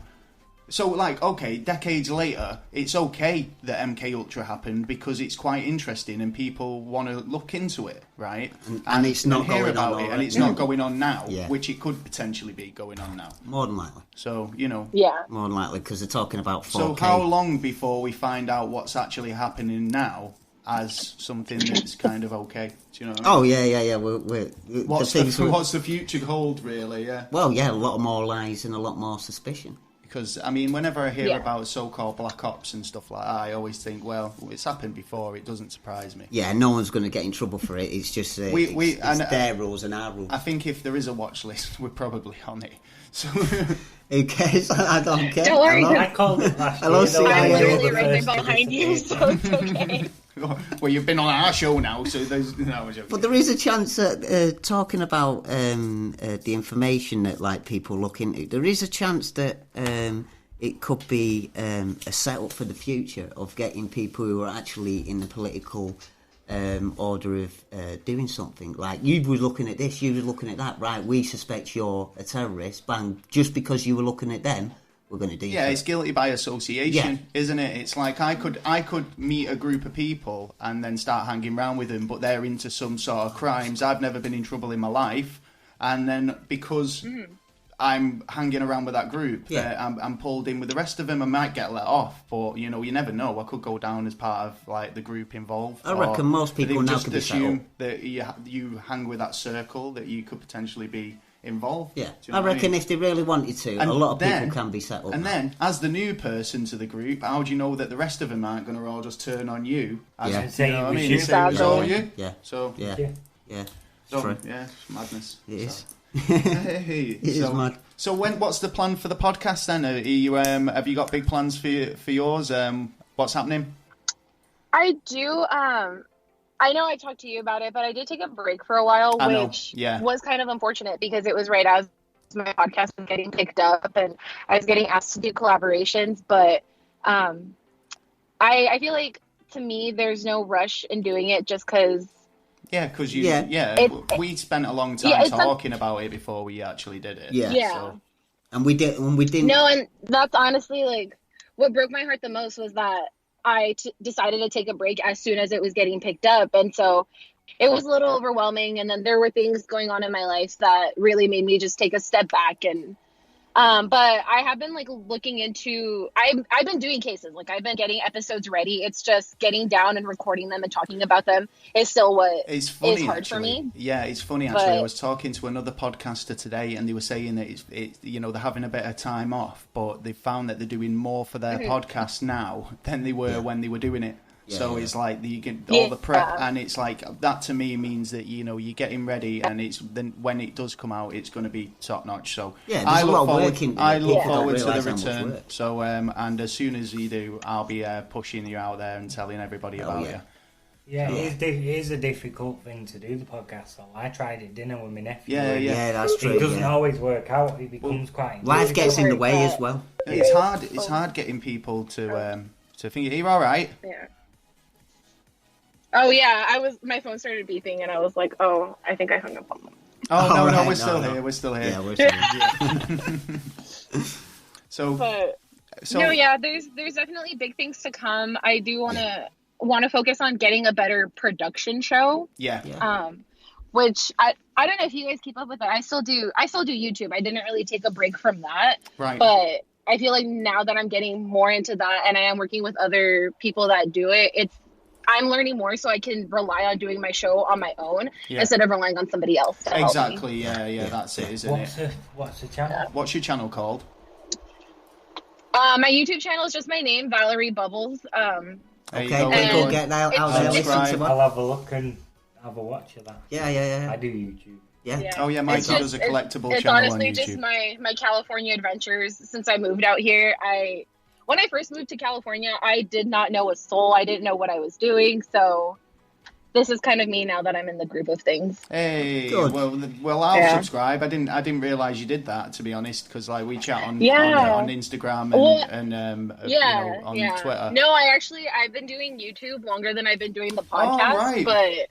so like, okay, decades later, it's okay that MK Ultra happened because it's quite interesting and people want to look into it, right? And it's not hear going about on it, already. and it's not going on now, which it could potentially be going on now. More than likely. So, you know. Yeah. More than likely, because they're talking about 4K. So how long before we find out what's actually happening now as something that's kind of okay? Do you know what I mean? Yeah. What's the future hold, really? Yeah. Well, yeah, a lot more lies and a lot more suspicion. Because, I mean, whenever I hear about so-called black ops and stuff like that, I always think, well, it's happened before, it doesn't surprise me. Yeah, no one's going to get in trouble for it. It's just it's their rules and our rules. I think if there is a watch list, we're probably on it. So who cares? I don't care. Don't worry. I called it last year. I'm literally right there behind you, so it's okay. Well, you've been on our show now, so there's no. But there is a chance that talking about the information that like people look into, there is a chance that it could be a setup for the future of getting people who are actually in the political order of doing something. Like, you were looking at this, you were looking at that, right? We suspect you're a terrorist. Bang! Just because you were looking at them, we're going to do. Yeah, it's guilty by association, isn't it? It's like I could meet a group of people and then start hanging around with them, but they're into some sort of crimes. I've never been in trouble in my life, and then because I'm hanging around with that group, I'm pulled in with the rest of them. I might get let off, but you know, you never know. I could go down as part of like the group involved. I reckon most people now could be set up. assume that you hang with that circle, that you could potentially be involved. Yeah, you know I reckon what I mean? if they really wanted to, a lot of people can be set up. And then, as the new person to the group, how do you know that the rest of them aren't going to all just turn on you? You know what I mean? Say it was all you. Yeah. So yeah. So, true. Yeah, it's madness. It is. Hey, it is mad. So what's the plan for the podcast then? Are you have you got big plans for yours? What's happening? I do. I know I talked to you about it, but I did take a break for a while, which was kind of unfortunate because it was right as my podcast was getting picked up and I was getting asked to do collaborations. But I feel like, to me, there's no rush in doing it just because. Yeah, because we spent a long time talking about it before we actually did it. Yeah. So. And we didn't. No, and that's honestly like what broke my heart the most was that I decided to take a break as soon as it was getting picked up. And so it was a little overwhelming. And then there were things going on in my life that really made me just take a step back. And but I have been like looking into, I've been doing cases, like I've been getting episodes ready. It's just getting down and recording them and talking about them is still what is hard for me. Yeah, it's funny actually. I was talking to another podcaster today and they were saying that it's you know, they're having a bit of time off, but they found that they're doing more for their podcast now than they were when they were doing it. So it's like you get all the prep, and it's like that to me means that you know you're getting ready, and it's then when it does come out, it's going to be top notch. So I look forward to the return. So and as soon as you do, I'll be pushing you out there and telling everybody about you. Yeah, it is a difficult thing to do the podcast. So I tried it dinner with my nephew. Yeah, that's true. It doesn't always work out. It becomes quite. Life gets in the way as well. It's hard. It's hard getting people to think. Are you all right? Yeah. Oh yeah, my phone started beeping and I was like, oh, I think I hung up on them. Oh no, we're still here. We're still here. Yeah, we're still here. No, yeah, there's definitely big things to come. I do want to focus on getting a better production show. Yeah. Which I don't know if you guys keep up with it. I still do YouTube. I didn't really take a break from that. Right. But I feel like now that I'm getting more into that and I am working with other people that do it, I'm learning more so I can rely on doing my show on my own instead of relying on somebody else to help me. Exactly, yeah, that's it, isn't it? What's the channel? What's your channel called? My YouTube channel is just my name, Valerie Bubbles. There you Okay, go. people get out there, listen to I'll what. have a look and have a watch of that. Yeah. I do YouTube. Yeah. Oh yeah, Mikey does a collectible channel on YouTube. It's honestly just my California adventures since I moved out here. When I first moved to California, I did not know a soul. I didn't know what I was doing. So this is kind of me now that I'm in the group of things. Hey, Good. well, I'll subscribe. I didn't realize you did that, to be honest, because like we chat on Instagram and on Twitter. No, I've been doing YouTube longer than I've been doing the podcast, but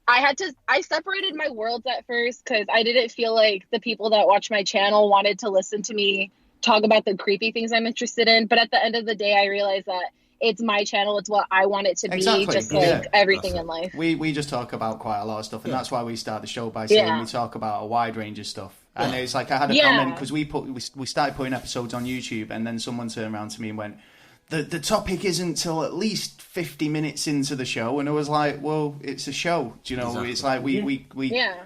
I separated my worlds at first because I didn't feel like the people that watch my channel wanted to listen to me talk about the creepy things I'm interested in. But at the end of the day, I realized that it's my channel. It's what I want it to be, just like everything in life. We just talk about quite a lot of stuff, and that's why we start the show by saying we talk about a wide range of stuff. And it's like I had a comment because we started putting episodes on YouTube, and then someone turned around to me and went, the topic isn't till at least 50 minutes into the show, and I was like, well, it's a show, do you know? Exactly. It's like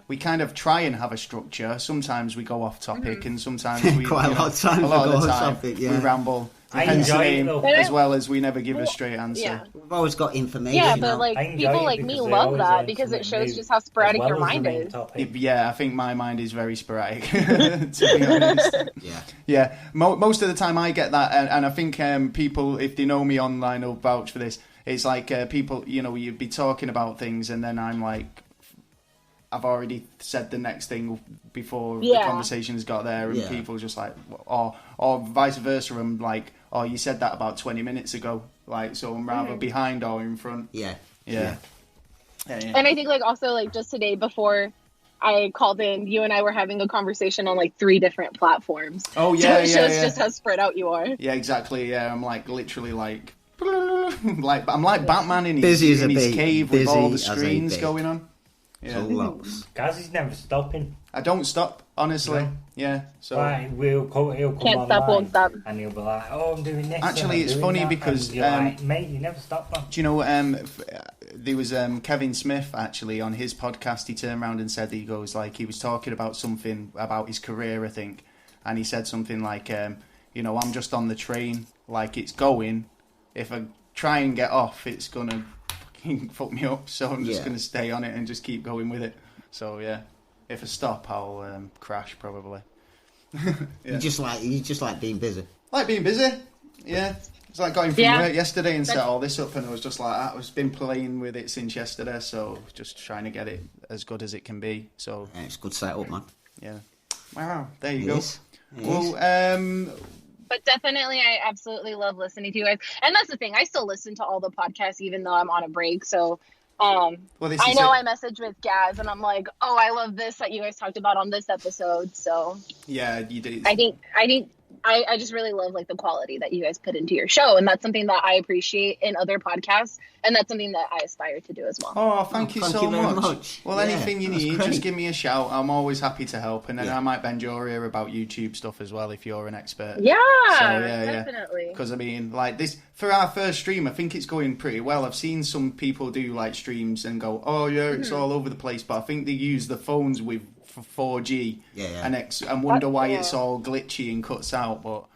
we kind of try and have a structure. Sometimes we go off topic, and sometimes we quite a lot of time we ramble. Hence the name, as well as we never give a straight answer. Yeah. We've always got information. Yeah, but like people like me love that because it shows just how sporadic your mind is. Yeah, I think my mind is very sporadic, to be honest. Yeah. Most of the time I get that, and I think people, if they know me online, will vouch for this. It's like people, you'd be talking about things, and then I'm like, I've already said the next thing before the conversation's got there, and people just like, or vice versa. I'm like, oh, you said that about 20 minutes ago, like, so I'm rather behind or in front. Yeah. And I think like also like just today before I called in, you and I were having a conversation on like 3 different platforms. Oh yeah, so it shows just how spread out you are. Yeah, exactly. Yeah, I'm like literally like I'm like Batman in his cave with all the screens going on. Yeah. Guys, he's never stopping. I don't stop, honestly. No. Yeah. So right, he'll come Can't stop, won't stop. And he'll be like, "Oh, I'm doing this." Actually, it's funny because like, mate, you never stop, man. Do you know? There was Kevin Smith actually on his podcast. He turned around and said he was talking about something about his career, I think, and he said something like, I'm just on the train, like it's going. If I try and get off, it's gonna fuck me up, so I'm just going to stay on it and just keep going with it. So yeah, if I stop, I'll crash probably. You just like being busy. Like being busy, yeah. It's like going from work yesterday and set all this up, and I was just like, I've been playing with it since yesterday, so just trying to get it as good as it can be. So it's a good setup, man. Yeah. Wow. There you go. Well, but definitely, I absolutely love listening to you guys. And that's the thing. I still listen to all the podcasts, even though I'm on a break. So I know I message with Gaz, and I'm like, oh, I love this that you guys talked about on this episode. So yeah, you did. I think I just really love like the quality that you guys put into your show, and that's something that I appreciate in other podcasts, and that's something that I aspire to do as well. Oh, thank you so much. Well, anything you need, great. Just give me a shout. I'm always happy to help, and then I might bend your ear about YouTube stuff as well if you're an expert. Yeah, definitely. Because I mean, like this for our first stream, I think it's going pretty well. I've seen some people do like streams and go, oh yeah, it's all over the place, but I think they use the phones with 4G and wonder why it's all glitchy and cuts out. But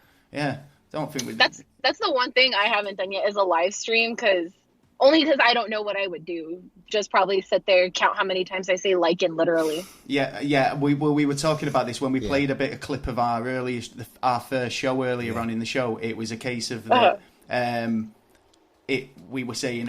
don't think that's the one thing I haven't done yet is a live stream, because I don't know what I would do. Just probably sit there, count how many times I say like in literally. Yeah. We were talking about this when we played a bit of clip of our first show earlier on in the show. It was a case of that. We were saying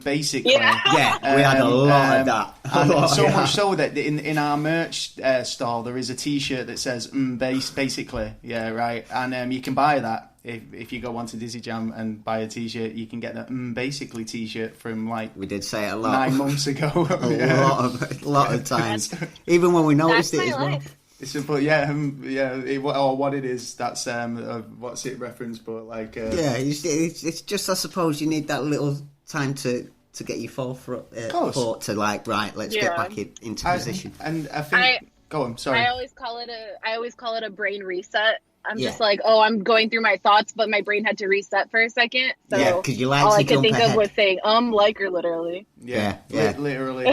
basically. Yeah, we had a lot of that. And so much so that in our merch stall there is a T-shirt that says basically. Yeah, right. And you can buy that if you go onto Dizzy Jam and buy a T-shirt. You can get the basically T-shirt from like we did say it a lot 9 months ago. a lot of times, even when we noticed it as well. It's simple, or what it is. That's what's it reference, but like it's just I suppose you need that little time to get your thought to like let's get back into position. And I think go on. Sorry, I always call it a brain reset. I'm Yeah. just like, oh, I'm going through my thoughts, but my brain had to reset for a second. So Yeah, 'cause you like all to I could jump think ahead. of was saying, like, or literally. Yeah, Yeah. literally.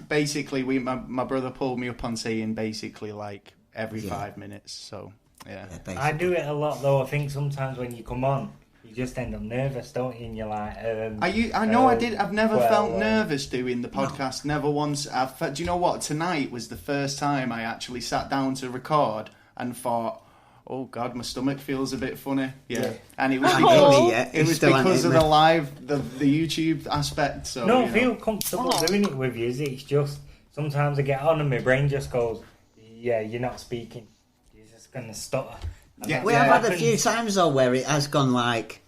Basically, my brother pulled me up on saying basically like every 5 minutes. So yeah. basically. I do it a lot though. I think sometimes when you come on, you just end up nervous, don't you? And you're like, I know I did. I've never felt well, nervous doing the podcast. Never once. Do you know what? Tonight was the first time I actually sat down to record and thought, "Oh God, my stomach feels a bit funny." Yeah, and it was because it was because of the live, the YouTube aspect. So no, I feel comfortable doing it with you. It's just sometimes I get on and my brain just goes, "Yeah, you're not speaking. You're just gonna stutter." Yeah. We have had a few times though where it has gone like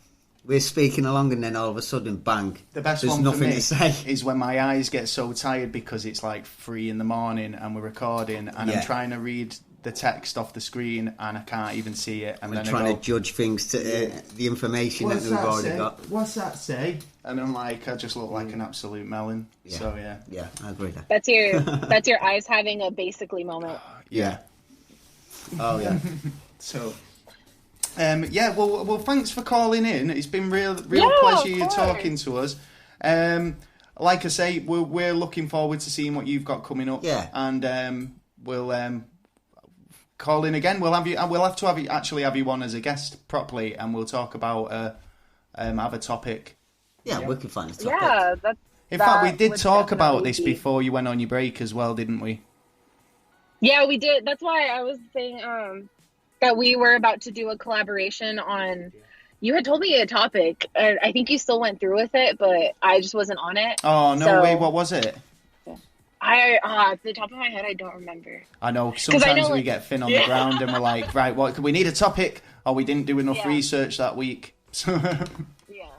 we're speaking along and then all of a sudden bang. The best there's one nothing for me to say. is when my eyes get so tired because it's like 3 a.m. and we're recording and I'm trying to read the text off the screen and I can't even see it. And We're then trying I go, to judge things to the information that we've already got. What's that say? And I'm like, I just look like an absolute melon. Yeah. So yeah. Yeah, I agree there. That's your eyes having a basically moment. Yeah. Oh yeah. So, well, thanks for calling in. It's been real Yeah, pleasure of you course. talking to us. Like I say, we're looking forward to seeing what you've got coming up. Yeah. And we'll call in again. We'll have you. We'll have to have you on as a guest properly, and we'll talk about have a topic. Yeah, we can find a topic. Yeah, In fact, we did would talk about definitely this be- before you went on your break as well, didn't we? Yeah, we did. That's why I was saying that we were about to do a collaboration on. You had told me a topic, and I think you still went through with it, but I just wasn't on it. Oh no So- way! What was it? Off the top of my head, I don't remember. I know sometimes I know, we like- get thin on the ground and we're like, right, what? We need a topic, or we didn't do enough Yeah. research that week. Yeah.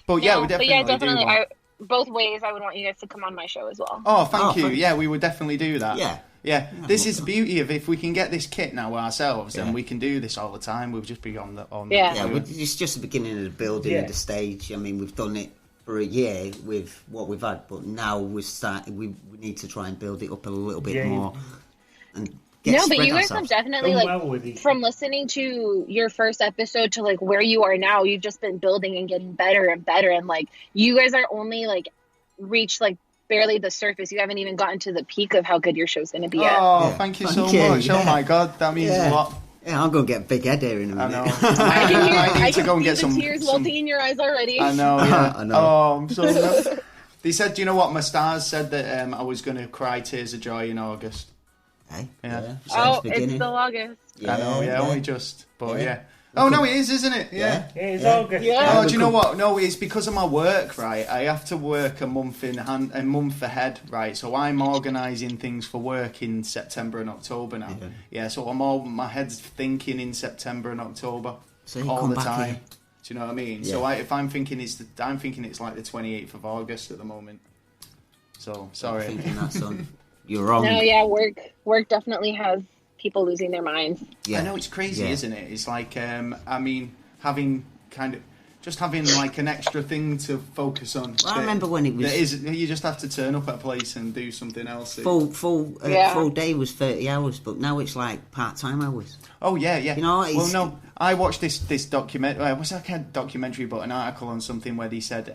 But yeah, we But definitely, definitely. do. Want- Both ways, I would want you guys to come on my show as well. Oh, thank you. thanks. Yeah, we would definitely do that. Yeah. Yeah, this is the beauty of if we can get this kit now ourselves, then Yeah. we can do this all the time. We'll just be on the Yeah. Yeah, it's just the beginning of the building of the stage. I mean, we've done it for a year with what we've had, but now we need to try and build it up a little bit more and get No, but spread you guys have ourselves. definitely Done like well with it. from listening to your first episode to like where you are now, you've just been building and getting better and better, and like you guys are only like reached like barely the surface. You haven't even gotten to the peak of how good your show's going to be. Oh, Yeah. thank you Thank so you, much. yeah. Oh my God, that means a lot. Yeah, I'm going to get a big head here in a I minute. know. I can hear. I need I to can go and see get the some. tears welting in your eyes already. I know. Yeah. I know. Oh, I'm so. They said, do you know what? My stars said that I was going to cry tears of joy in August. Hey, Yeah. sounds Oh, it's still August. I know, only just, but yeah. Oh no, it is, isn't it? Yeah. It's all good. Yeah. Oh, do you know what? No, it's because of my work, right? I have to work a month ahead, right? So I'm organising things for work in September and October now. Yeah, so my head's thinking in September and October So you all come the back time. here. Do you know what I mean? Yeah. So if I'm thinking I'm thinking it's like the 28th of August at the moment. So sorry. I'm thinking that's on. You're wrong. No, yeah, work definitely has people losing their minds. Yeah. I know it's crazy, Yeah. isn't it? It's like, I mean, having like an extra thing to focus on. Well, I remember when it was you just have to turn up at a place and do something else. full day was 30 hours, but now it's like part-time hours. Oh yeah. You know, well, it's- no, I watched this documentary. What's that kind of documentary? But an article on something where they said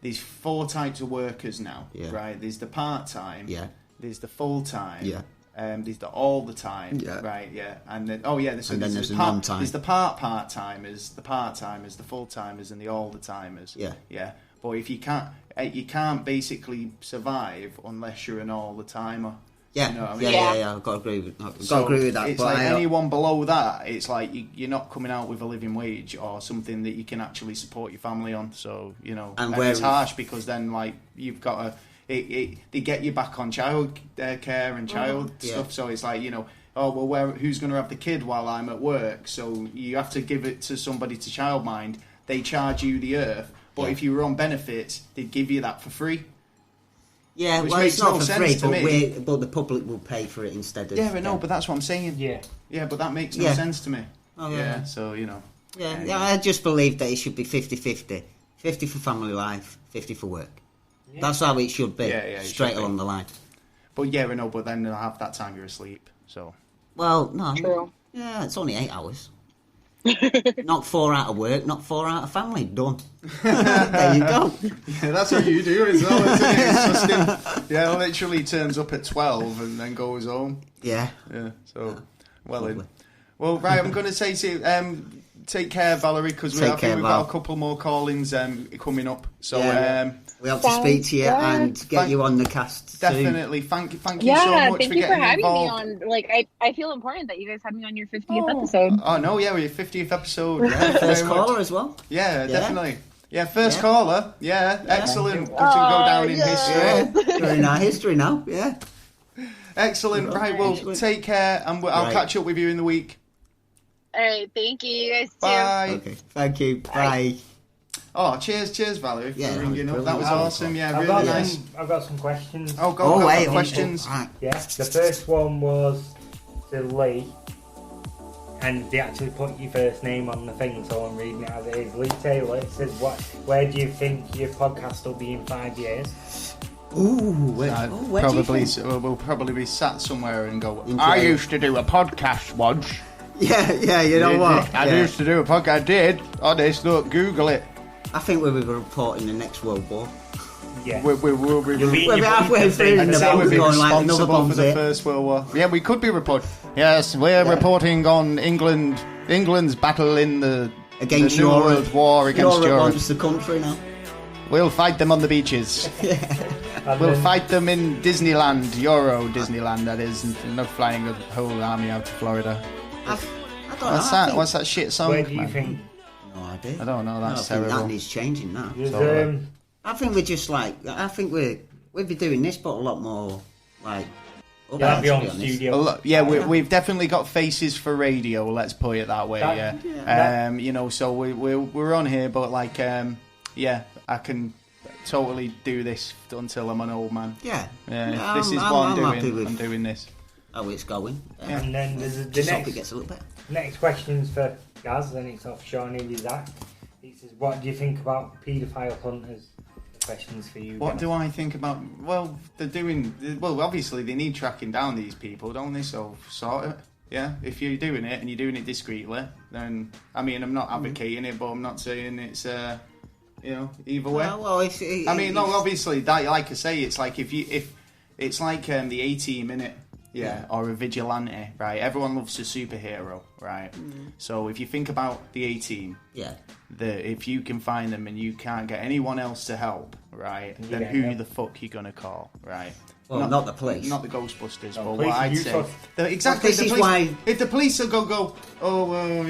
these 4 types of workers now. Yeah. Right. There's the part-time. Yeah. There's the full-time. Yeah. There's the all the time, Yeah. right? Yeah, and then there's And then there's the part, non-time. There's the part timers, the part timers, the full timers, and the all the timers. Yeah. yeah. But if you can't basically survive unless you're an all the timer. Yeah, You know what I mean? yeah. I've got to agree with that. It's but like I- anyone below that, it's like you're not coming out with a living wage or something that you can actually support your family on. So And and where- it's harsh because then like you've got to. They get you back on child care and child stuff, so it's like who's going to have the kid while I'm at work? So you have to give it to somebody to childmind. They charge you the earth, but if you were on benefits, they'd give you that for free. Yeah, Which well, makes it's not no for sense free, to me. but the public will pay for it instead of. Yeah, I know, but that's what I'm saying. Yeah. Yeah, but that makes no Yeah. sense to me. Oh, yeah. yeah. So Yeah, I just believe that it should be 50-50. 50 for family life, 50 for work. Yeah. That's how it should be. Yeah, it straight should be. along the line. But yeah, I know. But then half that time you're asleep. So Well, no. True. Yeah, it's only 8 hours. Not 4 out of work, not 4 out of family. Done. There you go. Yeah, that's what you do as well, isn't it? It's just yeah, literally turns up at 12 and then goes home. Yeah. Yeah, so, well, right, I'm going to say to you, take care, Valerie, because we've got a couple more call-ins coming up. So, we have to speak to you and get you on the cast definitely. soon. Thank you so much for getting involved. Thank you for having me on. Like, I feel important that you guys had me on your 50th episode. Oh, no, yeah, we're your 50th episode. Yeah, First caller as well. Yeah, definitely. Yeah, first caller. Yeah, excellent. Go down in history. Yeah. We're in our history now, yeah. Excellent. Right, well, take care, and I'll catch up with you in the week. All right, thank you. You guys too. Bye. Okay, thank you. Bye. Oh, cheers, Valerie, for ringing up. That was awesome. Yeah, I've really nice. I've got some questions. Oh, go questions. Right. Yeah, the first one was to Lee, and they actually put your first name on the thing, so I'm reading it as it is. Lee Taylor, it says, where do you think your podcast will be in 5 years? Where do you think? We'll probably be sat somewhere and go, I used to do a podcast once. Yeah, you know what? I used to do a podcast. I did. Honest, look, Google it. I think we'll be reporting the next World War. Yeah. We'll be We're halfway through and the bomb's going like another responsible for bomb's the hit. First World War. Yeah, we could be reporting. Yes, we're reporting on England's battle in the Against the New Europe. World War against Europe. Owns the country now. We'll fight them on the beaches. We'll fight them in Disneyland, Disneyland, that is. And not flying a whole army out to Florida. I don't know. What's that shit song? Where do you man? think? No idea. I don't know. That's I think terrible. that needs changing now. There's, I think we're just like. I think we'll be doing this, but a lot more like. you'll have your own A studio. lot- we've definitely got faces for radio. Let's put it that way. So we're on here, but like, I can totally do this until I'm an old man. Yeah. If this is what I'm happy doing. with I'm doing this. how it's going. And then there's the Just hope next it gets a little better. Next question's for Gaz, and it's off Shawnee with Zach. He says, what do you think about paedophile hunters? The question's for you. What Gaz. do I think about? Well, they're doing. Well, obviously they need tracking down these people, don't they? So sort it. Yeah. If you're doing it and you're doing it discreetly, then I mean, I'm not advocating it, but I'm not saying it's either way. Obviously, that, like I say, it's like if it's like the A-Team, innit? Yeah, or a vigilante, right? Everyone loves a superhero, right? So if you think about the A-Team, if you can find them and you can't get anyone else to help, right? Then who the fuck you gonna call, right? Well, not the police. Not the Ghostbusters, but police what I'd are say... useless. Exactly, This is why... If the police will go, oh, well,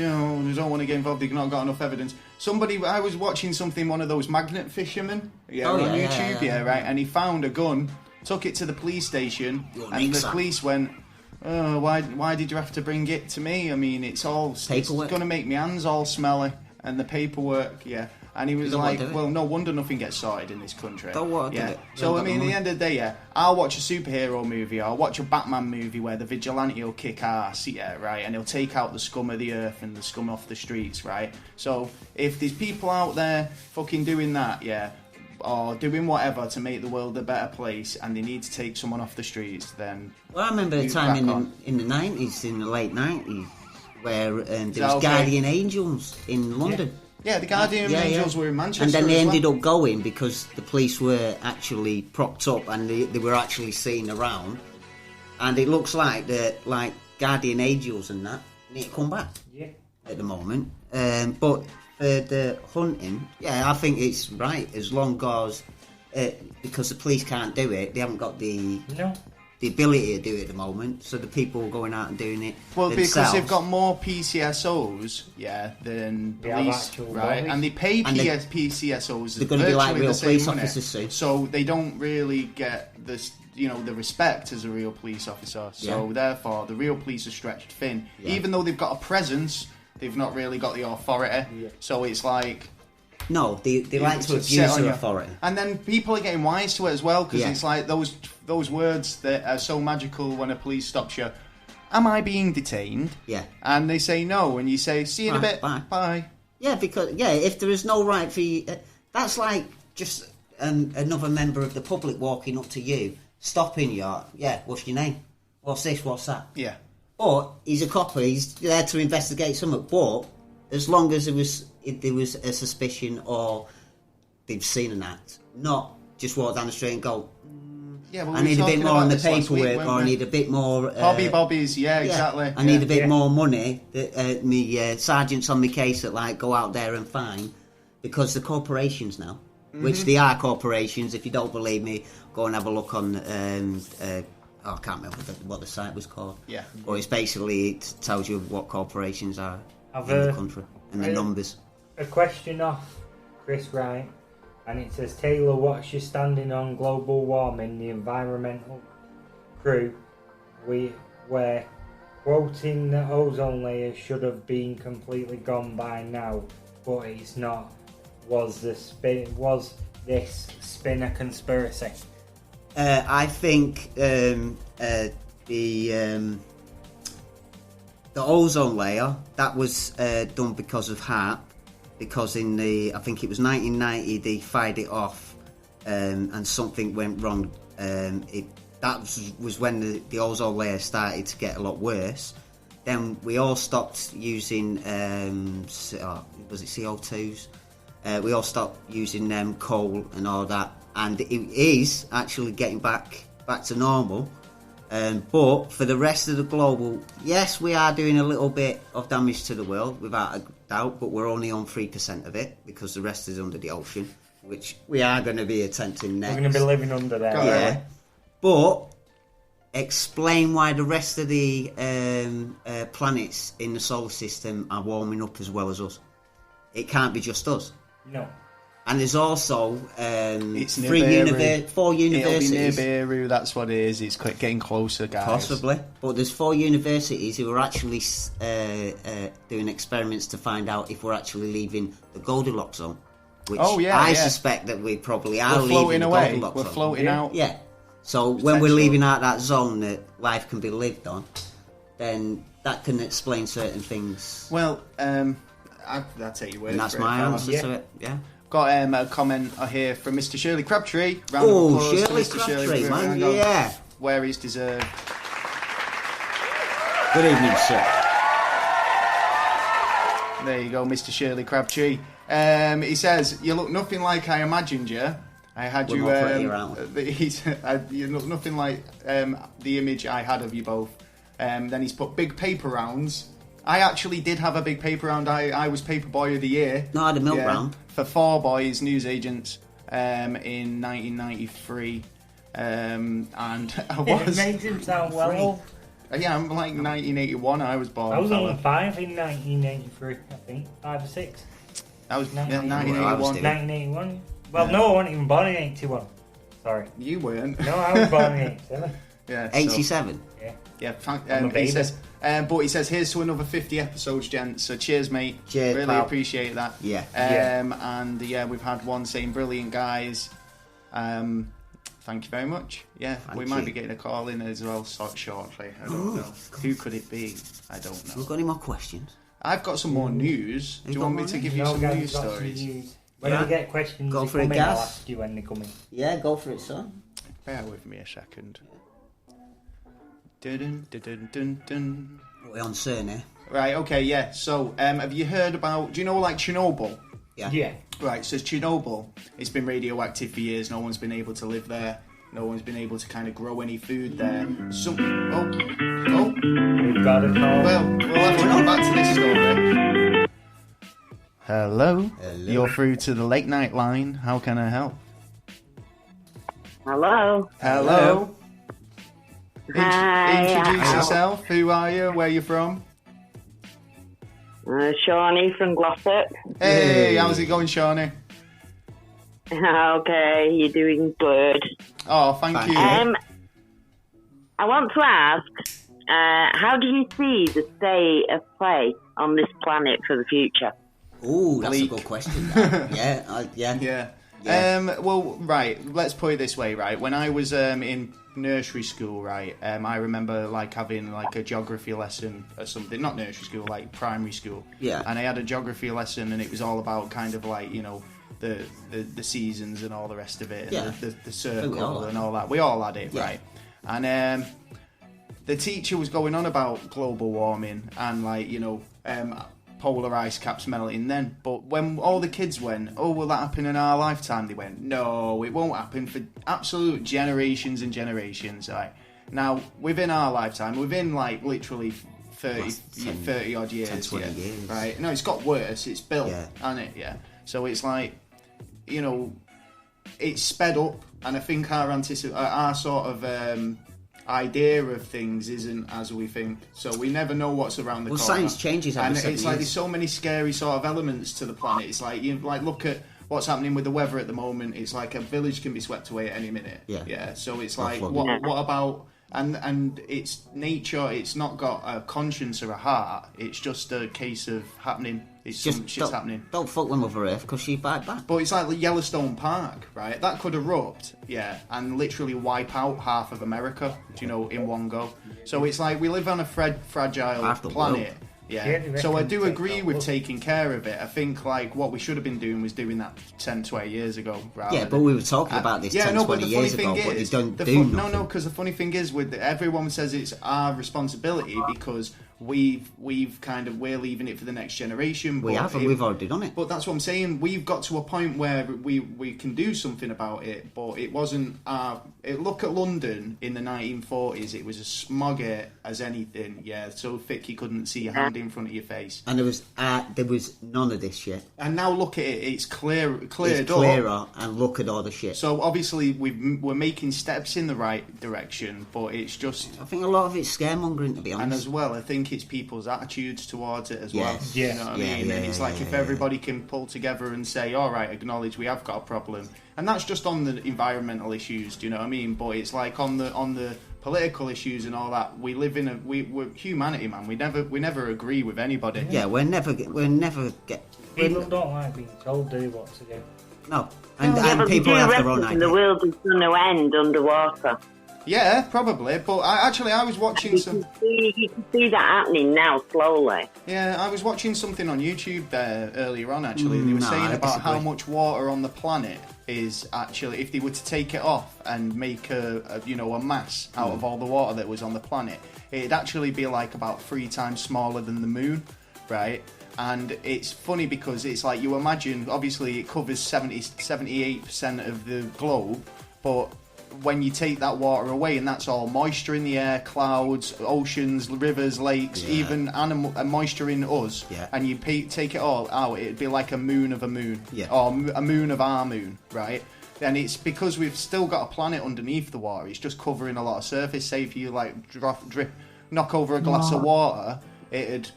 they don't want to get involved, they've not got enough evidence. I was watching something, one of those magnet fishermen, on YouTube, right? And he found a gun, took it to the police station, and the police went, oh, why did you have to bring it to me? I mean, it's going to make my hands all smelly, and the paperwork, And he was like, well, no wonder nothing gets sorted in this country. So, I mean, at the end of the day, I'll watch a superhero movie, or I'll watch a Batman movie where the vigilante will kick ass, right? And he'll take out the scum of the earth and the scum off the streets, right? So, if there's people out there fucking doing that, or doing whatever to make the world a better place, and they need to take someone off the streets, then... Well, I remember a time in the 90s, in the late 90s, where there was Guardian Angels in London. Yeah, the Guardian Angels were in Manchester. And then they ended up going because the police were actually propped up and they were actually seen around. And it looks like Guardian Angels and that need to come back at the moment. But for the hunting, I think it's right, as long as because the police can't do it, they haven't got the ability to do it at the moment, so the people going out and doing it themselves. Because they've got more PCSOs than police, right? And they pay PCSOs. They're going to be like real police officers soon. So they don't really get this, the respect as a real police officer. So therefore, the real police are stretched thin. Even though they've got a presence, they've not really got the authority. So it's like... No, they like to abuse their authority. And then people are getting wise to it as well, because it's like those words that are so magical when a police stops you. Am I being detained? Yeah. And they say no, and you say, see you in a bit. Bye. Yeah, because, if there is no right for you... that's like just another member of the public walking up to you, stopping you. What's your name? What's this? What's that? Yeah. But he's a copper. He's there to investigate something. But as long as there was a suspicion or they've seen an act, not just walk down the street and go, Yeah, well, I need a bit more on the paperwork, or I need a bit more... Bobbies, exactly. I need a bit more money. Me sergeants on my case that like go out there and find, because the corporations now, which they are corporations. If you don't believe me, go and have a look on... I can't remember what the site was called. Yeah. But it's basically, it tells you what corporations are in the country and the numbers. A question off Chris Wright, and it says, Taylor, what's your standing on global warming? The environmental crew, we're quoting the ozone layer should have been completely gone by now, but it's not. Was this spin a conspiracy? I think the ozone layer, that was done because of HAARP, because I think it was 1990 they fired it off, and something went wrong. That was when the ozone layer started to get a lot worse. Then we all stopped using was it CO2s? We all stopped using coal and all that, and it is actually getting back to normal. But for the rest of the global, yes, we are doing a little bit of damage to the world, without a doubt, but we're only on 3% of it, because the rest is under the ocean, which we are going to be attempting next. We're going to be living under there. Yeah. But explain why the rest of the planets in the solar system are warming up as well as us. It can't be just us. No. And there's also it's 4 universities. It'll be near Beirut, that's what it is. It's getting closer, guys. Possibly. But there's 4 universities who are actually doing experiments to find out if we're actually leaving the Goldilocks zone. Which I suspect that we probably are leaving the Goldilocks zone. We're floating out. Yeah. So when we're leaving out that zone that life can be lived on, then that can explain certain things. Well, I'll take your word. And that's my answer to it, yeah. Got a comment here from Mr. Shirley Crabtree. Shirley Crabtree, man, yeah. Where he's deserved. Good evening, sir. There you go, Mr. Shirley Crabtree. He says, you look nothing like I imagined you. I had you... you look nothing like the image I had of you both. Then he's put big paper rounds. I actually did have a big paper round. I was Paper Boy of the Year. No, I had a milk round. For 4 Boys newsagents in 1993. And I was... It makes him sound well old. Yeah, I'm like 1981 I was born. I was only 5 in 1983, I think. 5 or 6. I was 1981. 1981? Well, no, I wasn't even born in 81. Sorry. You weren't. No, I was born in 87. Yeah. 87? Yeah, I'm a baby. He says, but he says, here's to another 50 episodes, gents. So cheers, mate. Cheers, really pal. appreciate that. Yeah. And we've had one saying, brilliant, guys. Thank you very much. Yeah, we might be getting a call in as well shortly. I don't know. Who could it be? I don't know. Have we got any more questions? I've got some more news. Do you want me to give you some news stories? When you get questions, go for it, I'll ask you when they come in. Yeah, go for it, son. Bear with me a second. Dun, dun, dun, dun, dun. We're on Cerny. Right, okay, yeah. So, have you heard about... Do you know, like, Chernobyl? Yeah. Right, so Chernobyl, it's been radioactive for years. No one's been able to live there. No one's been able to kind of grow any food there. We've got a call. Well, we'll have to come back to this story. Hello. You're through to the late night line. How can I help? Hello. Hi. Introduce yourself. Who are you? Where are you from? Shawnee from Glossop. Hey, how's it going, Shawnee? Okay, you're doing good. Oh, thank you. I want to ask, how do you see the state of play on this planet for the future? Ooh, that's a good question. Yeah. Well, right, let's put it this way, right? When I was in nursery school, right, I remember like having like a geography lesson or something, not nursery school, like primary school. Yeah. And I had a geography lesson and it was all about kind of like, you know, the seasons and all the rest of it, and the circle and all that. We all had it, right? And the teacher was going on about global warming and like, you know, polar ice caps melting then. But when all the kids went, oh, will that happen in our lifetime? They went, no, it won't happen for absolute generations and generations. Right? Now, within our lifetime, within like literally 30 odd years, 10, 20 years. Right? No, it's got worse. It's built, hasn't it? Yeah. So it's like, you know, it's sped up, and I think our sort of idea of things isn't as we think. So we never know what's around the corner. Well, science changes every 7 years. And it's like there's so many scary sort of elements to the planet. It's like you like look at what's happening with the weather at the moment. It's like a village can be swept away at any minute. Yeah. So it's like what about and it's nature. It's not got a conscience or a heart. It's just a case of happening. It's just shit's happening. Don't fuck with Mother Earth because she bite back. But it's like Yellowstone Park, right? That could erupt, and literally wipe out half of America, you know, in one go. So it's like we live on a fragile planet. Yeah. So I do agree with taking care of it. I think like what we should have been doing was doing that 10, 20 years ago. But we were talking about this 10, 20 years ago, but they don't do nothing. No, because the funny thing is, everyone says it's our responsibility because we're leaving it for the next generation. We've already done it. But that's what I'm saying. We've got to a point where we can do something about it, but it wasn't look at London in the 1940s. It was as smoggy as anything. Yeah, so thick you couldn't see your hand in front of your face. And there was none of this shit. And now look at it. It's clearer, and look at all the shit. So obviously we're making steps in the right direction, but it's just. I think a lot of it's scaremongering, to be honest. And as well, I think it's people's attitudes towards it as well. You know what I mean? And it's like if everybody can pull together and say, all right, acknowledge we have got a problem. And that's just on the environmental issues, do you know what I mean? But it's like on the political issues and all that. We live in we're humanity, man. We never agree with anybody. Yeah, we'll never get. People don't like being told what to do. No, and people have their own ideas. The world is going to end underwater. Yeah, probably. But I was watching some. You can see that happening now, slowly. Yeah, I was watching something on YouTube there earlier on. Actually, they were saying about how much water on the planet is actually, if they were to take it off and make a mass out of all the water that was on the planet, it'd actually be like about 3 times smaller than the moon, right? And it's funny because it's like you imagine, obviously it covers 78% of the globe, but when you take that water away, and that's all moisture in the air, clouds, oceans, rivers, lakes, even animal moisture in us, and you take it all out, it'd be like a moon of a moon, or a moon of our moon, right? And it's because we've still got a planet underneath the water. It's just covering a lot of surface. Say if you like knock over a glass of water, it'd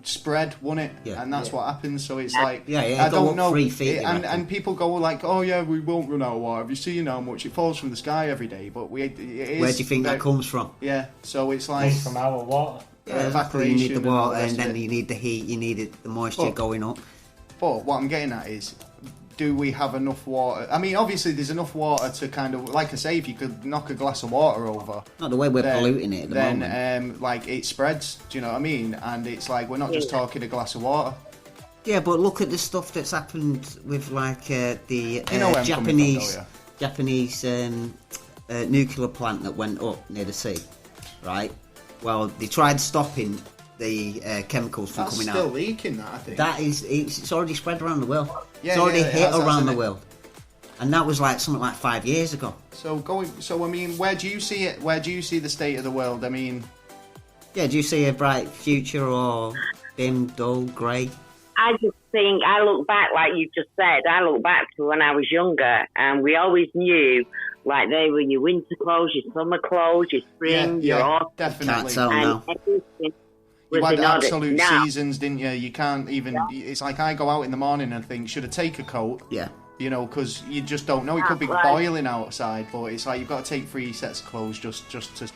spread, wouldn't it? And that's what happens. So it's like I don't know. 3 feet, and people go like, oh yeah, we won't run out of water. Have you seen how much it falls from the sky every day? But it is, where do you think that comes from? Yeah, so it's like from our water. Evaporation. You need the water, and then you need the heat. You need the moisture going up. But what I'm getting at is, do we have enough water? I mean, obviously there's enough water to kind of, like I say, if you could knock a glass of water over, not the way we're polluting it at the moment. Then like it spreads. Do you know what I mean? And it's like we're not just talking a glass of water. Yeah, but look at the stuff that's happened with like the Japanese nuclear plant that went up near the sea, right? Well, they tried stopping the chemicals from coming out. That's still leaking, that I think. It's already spread around the world. It's already hit around the world, and that was like something like 5 years ago. So I mean, where do you see it? Where do you see the state of the world? I mean, do you see a bright future or dim, dull, grey? I just think, I look back, like you just said, I look back to when I was younger, and we always knew, like, they were your winter clothes, your summer clothes, your spring, your autumn. Definitely. Can't tell now. You had absolute seasons, didn't you? You can't even. It's like I go out in the morning and think, should I take a coat? Yeah. You know, because you just don't know. It could be boiling outside, but it's like you've got to take 3 sets of clothes just to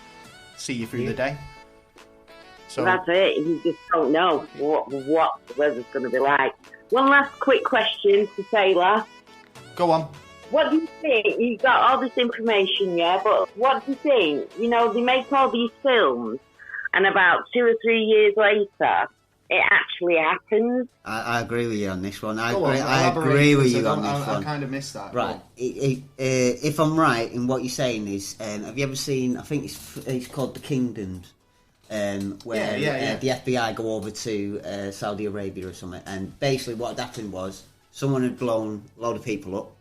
see you through the day. So that's it. You just don't know what the weather's going to be like. One last quick question to Taylor. Go on. What do you think? You've got all this information, but what do you think? You know, they make all these films, and about 2 or 3 years later, it actually happens. I agree with you on this one. I Go on, agree with you because on this one. I kind of missed that. Right. If I'm right in what you're saying is, have you ever seen? I think it's called The Kingdoms, where the FBI go over to Saudi Arabia or something, and basically what had happened was someone had blown a load of people up,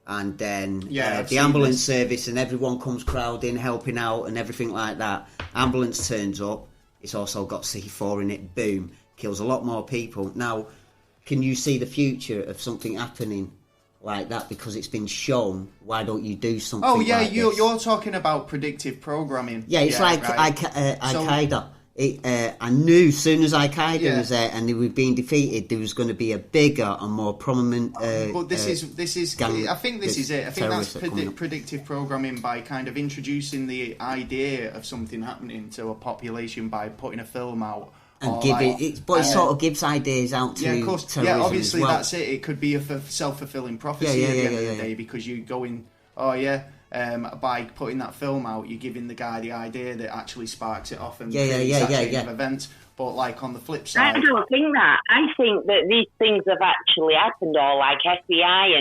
and then the ambulance service and everyone comes crowding, helping out, and everything like that. Ambulance turns up. It's also got C4 in it. Boom. Kills a lot more people. Now, can you see the future of something happening like that because it's been shown? Why don't you do something? Oh yeah, like you're this? talking about predictive programming. Yeah, it's like right. Al-Qaeda. I knew as soon as Al-Qaeda was there and they were being defeated, there was going to be a bigger and more prominent. But this is. I think this is it. I think that's terrorists predictive programming by kind of introducing the idea of something happening to a population by putting a film out. And it sort of gives ideas out to of course. terrorism Obviously as well. that's it. It could be a self-fulfilling prophecy at the end of the day because you go in. By putting that film out, you're giving the guy the idea that actually sparks it off and creates that chain of events. But like on the flip side, I don't think that. I think that these things have actually happened, or like FBI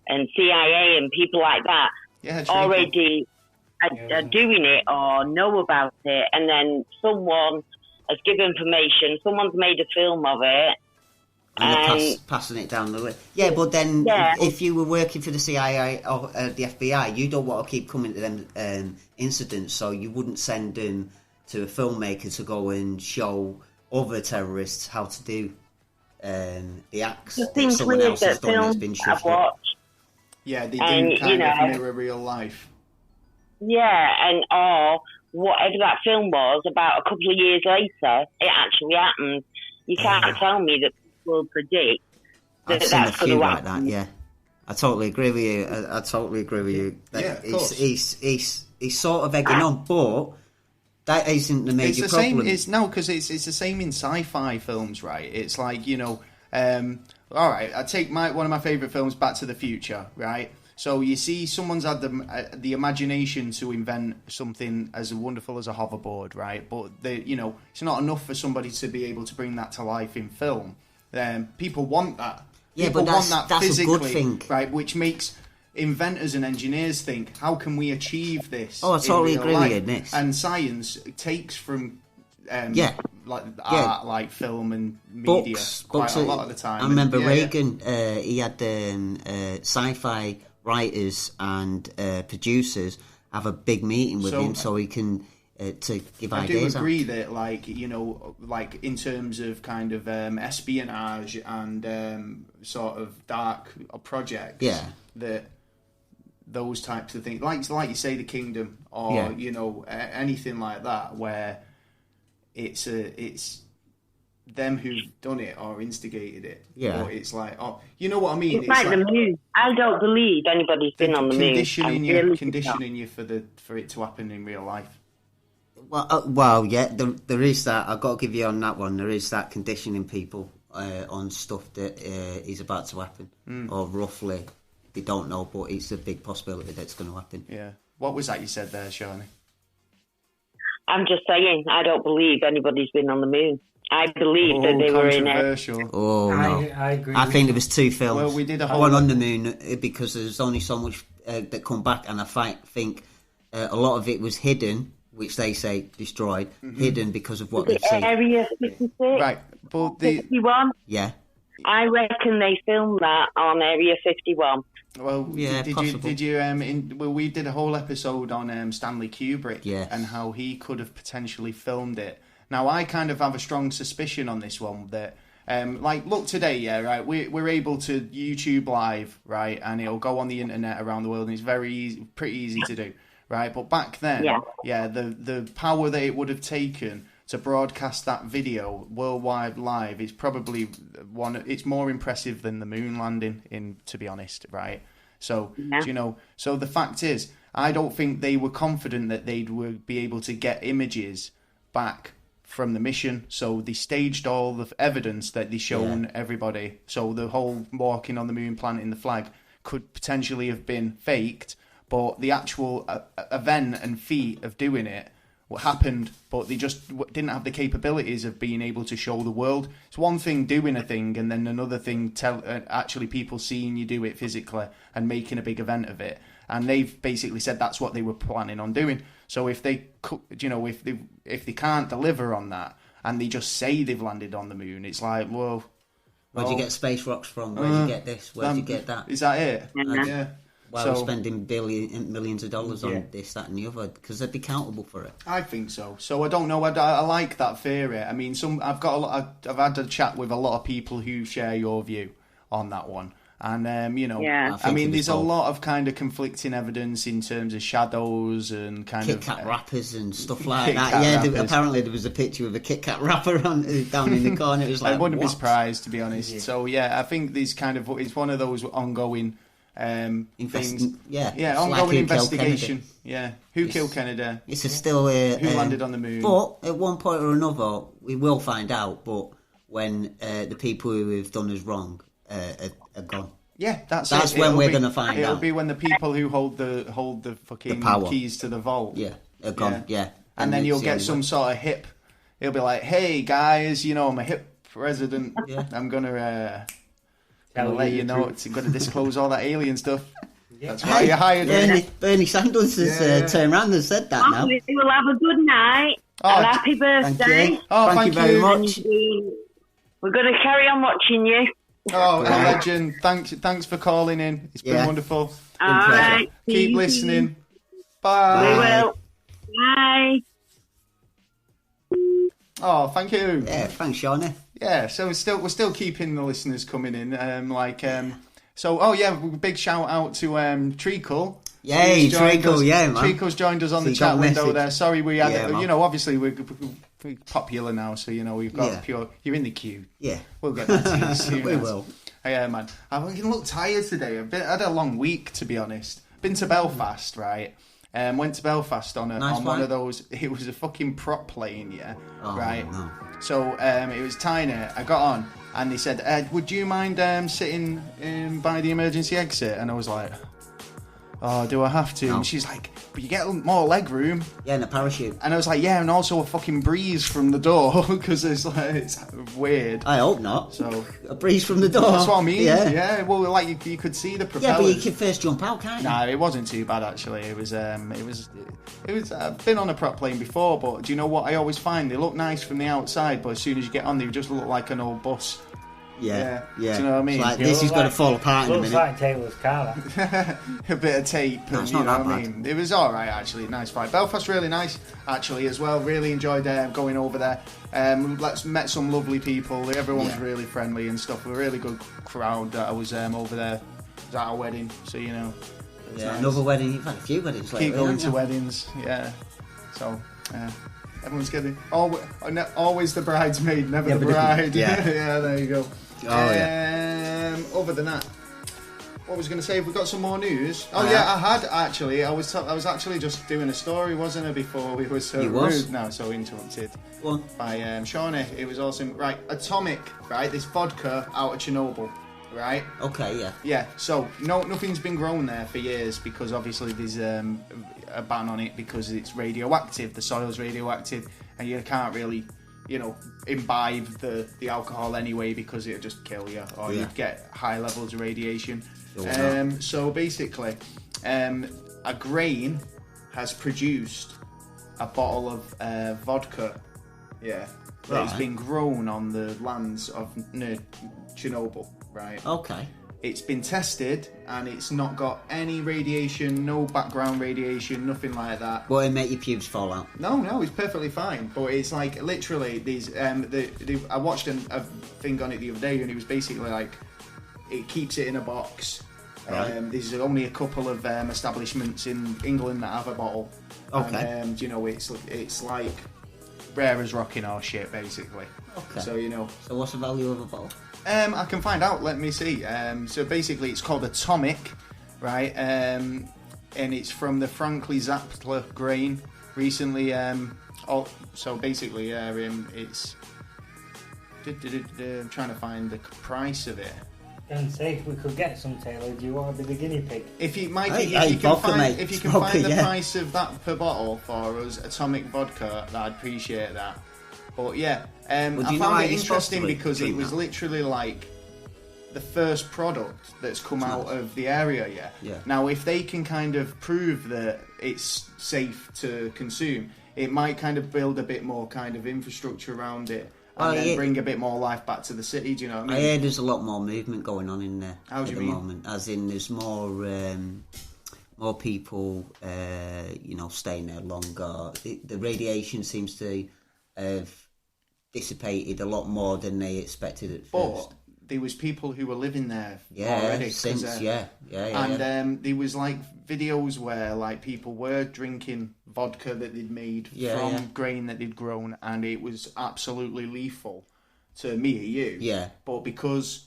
and CIA and people like that already are doing it or know about it, and then someone has given information, someone's made a film of it. And passing it down the way. Yeah, but then if you were working for the CIA or the FBI, you don't want to keep coming to them incidents, so you wouldn't send them to a filmmaker to go and show other terrorists how to do the acts that someone else has done that's been shoved up. Yeah, they didn't kind of mirror real life. Yeah, and or whatever that film was, about a couple of years later, it actually happened. You can't tell me that will predict that I've seen a few like that. Yeah, I totally agree with you. I totally agree with you. He's sort of egging on, but that isn't the major problem. Because it's the same in sci-fi films, right? It's like all right. I take one of my favourite films, Back to the Future, right? So you see, someone's had the imagination to invent something as wonderful as a hoverboard, right? But it's not enough for somebody to be able to bring that to life in film. People want that. Yeah, people but want that physically, a good thing, right? Which makes inventors and engineers think, how can we achieve this? Oh, I totally agree with you in this. And science takes from art, like film and media, quite a lot of the time. I remember Reagan. He had sci-fi writers and producers have a big meeting with him so he can to give ideas. I do agree that, like in terms of kind of espionage and sort of dark projects, that those types of things, like you say, The Kingdom, or anything like that, where it's them who've done it or instigated it. Yeah, or it's like, you know what I mean? It's like the moon. I don't believe anybody's been on the moon. Conditioning you for it to happen in real life. Well, yeah, there is that. I've got to give you on that one. There is that conditioning people on stuff that is about to happen, or roughly they don't know, but it's a big possibility that's going to happen. Yeah. What was that you said there, Shawnee? I'm just saying, I don't believe anybody's been on the moon. I believe that they were in it. Oh, no. I agree. I think there was two films. Well, we did a whole one on the moon because there's only so much that come back, and I think a lot of it was hidden, which they say destroyed, hidden because of what they've seen. Area 56? Right. But 51? Yeah. I reckon they filmed that on Area 51. Well, yeah, did you we did a whole episode on Stanley Kubrick and how he could have potentially filmed it. Now, I kind of have a strong suspicion on this one that, look today, right, we're able to YouTube live, right, and it'll go on the internet around the world, and it's pretty easy to do, right? But back then, the power that it would have taken to broadcast that video worldwide live is probably it's more impressive than the moon landing, to be honest, right? So, so the fact is, I don't think they were confident that they would be able to get images back from the mission, so they staged all the evidence that they shown everybody. So the whole walking on the moon, planting the flag could potentially have been faked, but the actual event and feat of doing it what happened, but they just didn't have the capabilities of being able to show the world. It's one thing doing a thing, and then another thing actually people seeing you do it physically and making a big event of it. And they've basically said that's what they were planning on doing. So if they, if they can't deliver on that, and they just say they've landed on the moon, it's like, well, where'd you get space rocks from? Where'd you get this? Where'd you get that? Is that it? Yeah. Why are we spending millions of dollars on this, that, and the other? Because they'd be accountable for it. I think so. So I don't know. I like that theory. I mean, I've had a chat with a lot of people who share your view on that one. And, I mean, there's a lot of kind of conflicting evidence in terms of shadows and kind of... Kit Kat wrappers and stuff like that. Yeah, apparently there was a picture of a Kit Kat wrapper down in the corner. It was like, I wouldn't be surprised, to be honest. Yeah. So, yeah, I think this kind of... It's one of those ongoing... things. Ongoing investigation. Yeah, who killed Kennedy? It's still who landed on the moon. But at one point or another, we will find out. But when the people who have done us wrong are gone. Yeah, that's when we're going to find out. It'll be when the people who hold the fucking keys to the vault. Yeah, are gone. Yeah, and then you'll get some sort of hip. He'll be like, "Hey guys, I'm a hip resident. Yeah. I'm gonna." I'll let you know. It's going to disclose all that alien stuff. That's why you hired me. Bernie Sanders has turned around and said that now. You will have a good night and happy birthday. Thank you very much. We're going to carry on watching you. Oh, a legend. Thanks for calling in. It's been wonderful. All right. Keep listening. Bye. We will. Bye. Oh, thank you. Yeah, thanks, Shawnee. Yeah, so we're still keeping the listeners coming in. Big shout out to Treacle. Yay, Treacle, man. Treacle's joined us on the chat window there. Sorry, we had, obviously we're popular now, so we've got pure. You're in the queue. Yeah, we'll get that to you soon. We will. Yeah, man. I look tired today. I had a long week, to be honest. Been to Belfast, right? Went to Belfast on one of those. It was a fucking prop plane, right? No. So it was tiny. I got on, and they said, "Would you mind sitting by the emergency exit?" And I was like, "Oh, do I have to?" No. And she's like, "But you get more leg room." Yeah, and a parachute. And I was like, "Yeah, and also a fucking breeze from the door because it's weird." I hope not. So a breeze from the door. That's what I mean. Yeah. Well, like you could see the propellers. Yeah, but you can first jump out, can't you? Nah, it wasn't too bad actually. It was. I've been on a prop plane before, but do you know what I always find? They look nice from the outside, but as soon as you get on, they just look like an old bus. Yeah. Do you know what I mean? Like, this is going to fall apart in a minute. Looks like Taylor's car. A bit of tape. No, it's not that bad. I mean? It was alright actually, nice flight. Belfast really nice actually as well. Really enjoyed going over there. Met some lovely people. Everyone was really friendly and stuff. A really good crowd that I was over there. It was at a wedding, so Yeah, nice. Another wedding. You've had a few weddings lately. Keep going to weddings, So, everyone's getting always the bridesmaid, never the bride. Yeah, there you go. Other than that, what was I going to say? Have we got some more news? I had actually. I was actually just doing a story, wasn't I? Before we were so rude. No, so interrupted by Shawnee. It was awesome. Right, Atomic. Right, this vodka out of Chernobyl. Right. Okay. Yeah. Yeah. So nothing's been grown there for years because obviously there's a ban on it because it's radioactive. The soil's radioactive, and you can't really, imbibe the alcohol anyway because it'll just kill you, or you'd get high levels of radiation. So basically, a grain has produced a bottle of vodka. Yeah. That has been grown on the lands of Chernobyl. Right. Okay. It's been tested and it's not got any radiation, no background radiation, nothing like that. Will it make your pubes fall out? No, it's perfectly fine. But it's like literally these. I watched a thing on it the other day, and it was basically like it keeps it in a box. Right. There's only a couple of establishments in England that have a bottle. Okay. And it's like rare as rocking horse shit, basically. Okay. So So what's the value of a bottle? I can find out. Let me see. So basically, it's called Atomic, right? And it's from the Frankly Zappa grain. Recently, so basically, it's. I'm trying to find the price of it. And say if we could get some, Taylor, do you want to be the guinea pig? If you, Mike, Hey, if you can vodka, find, mate. if you can Vodka, find the yeah. price of that per bottle for us, atomic vodka, I'd appreciate that. But yeah, I you know found how it you're supposed to interesting because it drink was that? literally like the first product that's come out of the area. Yeah. Now, if they can kind of prove that it's safe to consume, it might kind of build a bit more kind of infrastructure around it. And then bring a bit more life back to the city, do you know what I mean? I hear there's a lot more movement going on in there How do at you the mean? moment. As in, there's more people, staying there longer. The radiation seems to have dissipated a lot more than they expected at first. But there was people who were living there already. And there was like videos where like people were drinking vodka that they'd made from grain that they'd grown, and it was absolutely lethal to me or you. Yeah. But because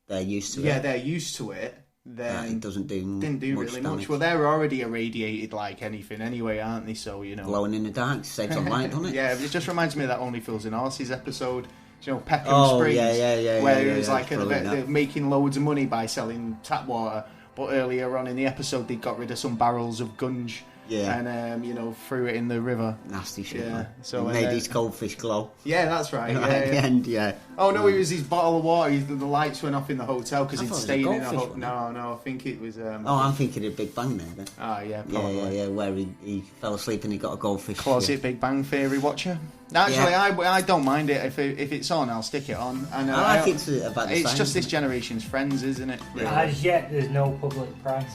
they're used to it. Yeah, they're used to it. Then it didn't do much really damage. much. Well, they're already irradiated like anything anyway, aren't they? So glowing in the dark saves on light, doesn't it? Yeah, it just reminds me of that Only Fools and Horses episode. You know, Peckham Springs, where it was like they're making loads of money by selling tap water. But earlier on in the episode, they got rid of some barrels of gunge. Yeah. And threw it in the river. Nasty shit. Yeah. Man. So it made these goldfish glow. Yeah, that's right. At the end, yeah. Oh no, it was his bottle of water. The lights went off in the hotel because he'd stayed in a hotel. No, I think it was. I'm thinking of Big Bang there. Then. Oh yeah, probably. Yeah, where he fell asleep and he got a goldfish. Closet Big Bang Theory watcher. Actually, I don't mind it if it's on. I'll stick it on. And I like it about the It's same, just this generation's Friends, isn't it? Really? As yet, there's no public price.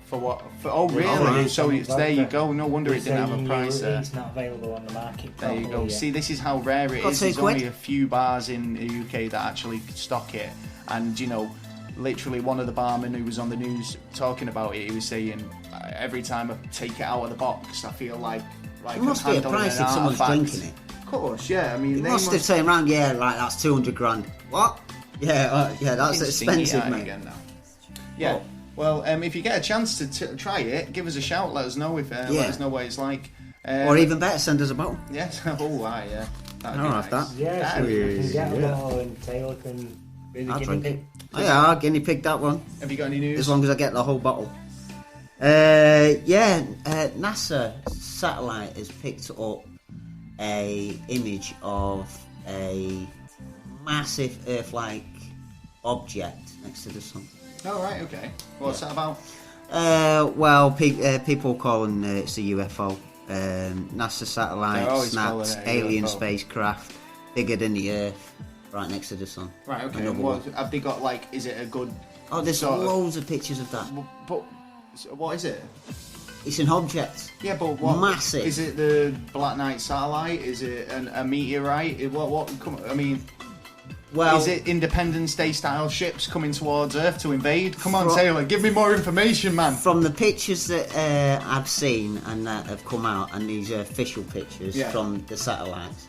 For what? Really? So there you go. No wonder it didn't have a price there. It's not available on the market. There you go. See, this is how rare it is. There's only a few bars in the UK that actually stock it. And, literally one of the barmen who was on the news talking about it, he was saying, every time I take it out of the box, I feel like it must be a price if someone's drinking it. Of course, yeah. I mean, they must have turned around, that's 200 grand. What? Yeah, that's expensive, mate. Again now. Yeah. Well, if you get a chance to try it, give us a shout. Let us know let us know what it's like. Or even better, send us a bottle. Yes. Oh, yeah. I'll have that. Yeah, so you can get a bottle and Taylor can be the guinea pig. Oh, yeah, I'll guinea pig that one. Have you got any news? As long as I get the whole bottle. NASA satellite has picked up a image of a massive Earth-like object next to the sun. Oh, right, okay. What's that about? People calling it's a UFO. NASA satellite snapped alien spacecraft bigger than the Earth, right next to the sun. Right, okay. Have they got, is it a good... Oh, there's loads of pictures of that. But what is it? It's an object. Yeah, but what? Massive. Is it the Black Knight satellite? Is it a meteorite? Is it Independence Day style ships coming towards Earth to invade? Come on, Taylor, give me more information, man. From the pictures that I've seen and that have come out, and these are official pictures from the satellites,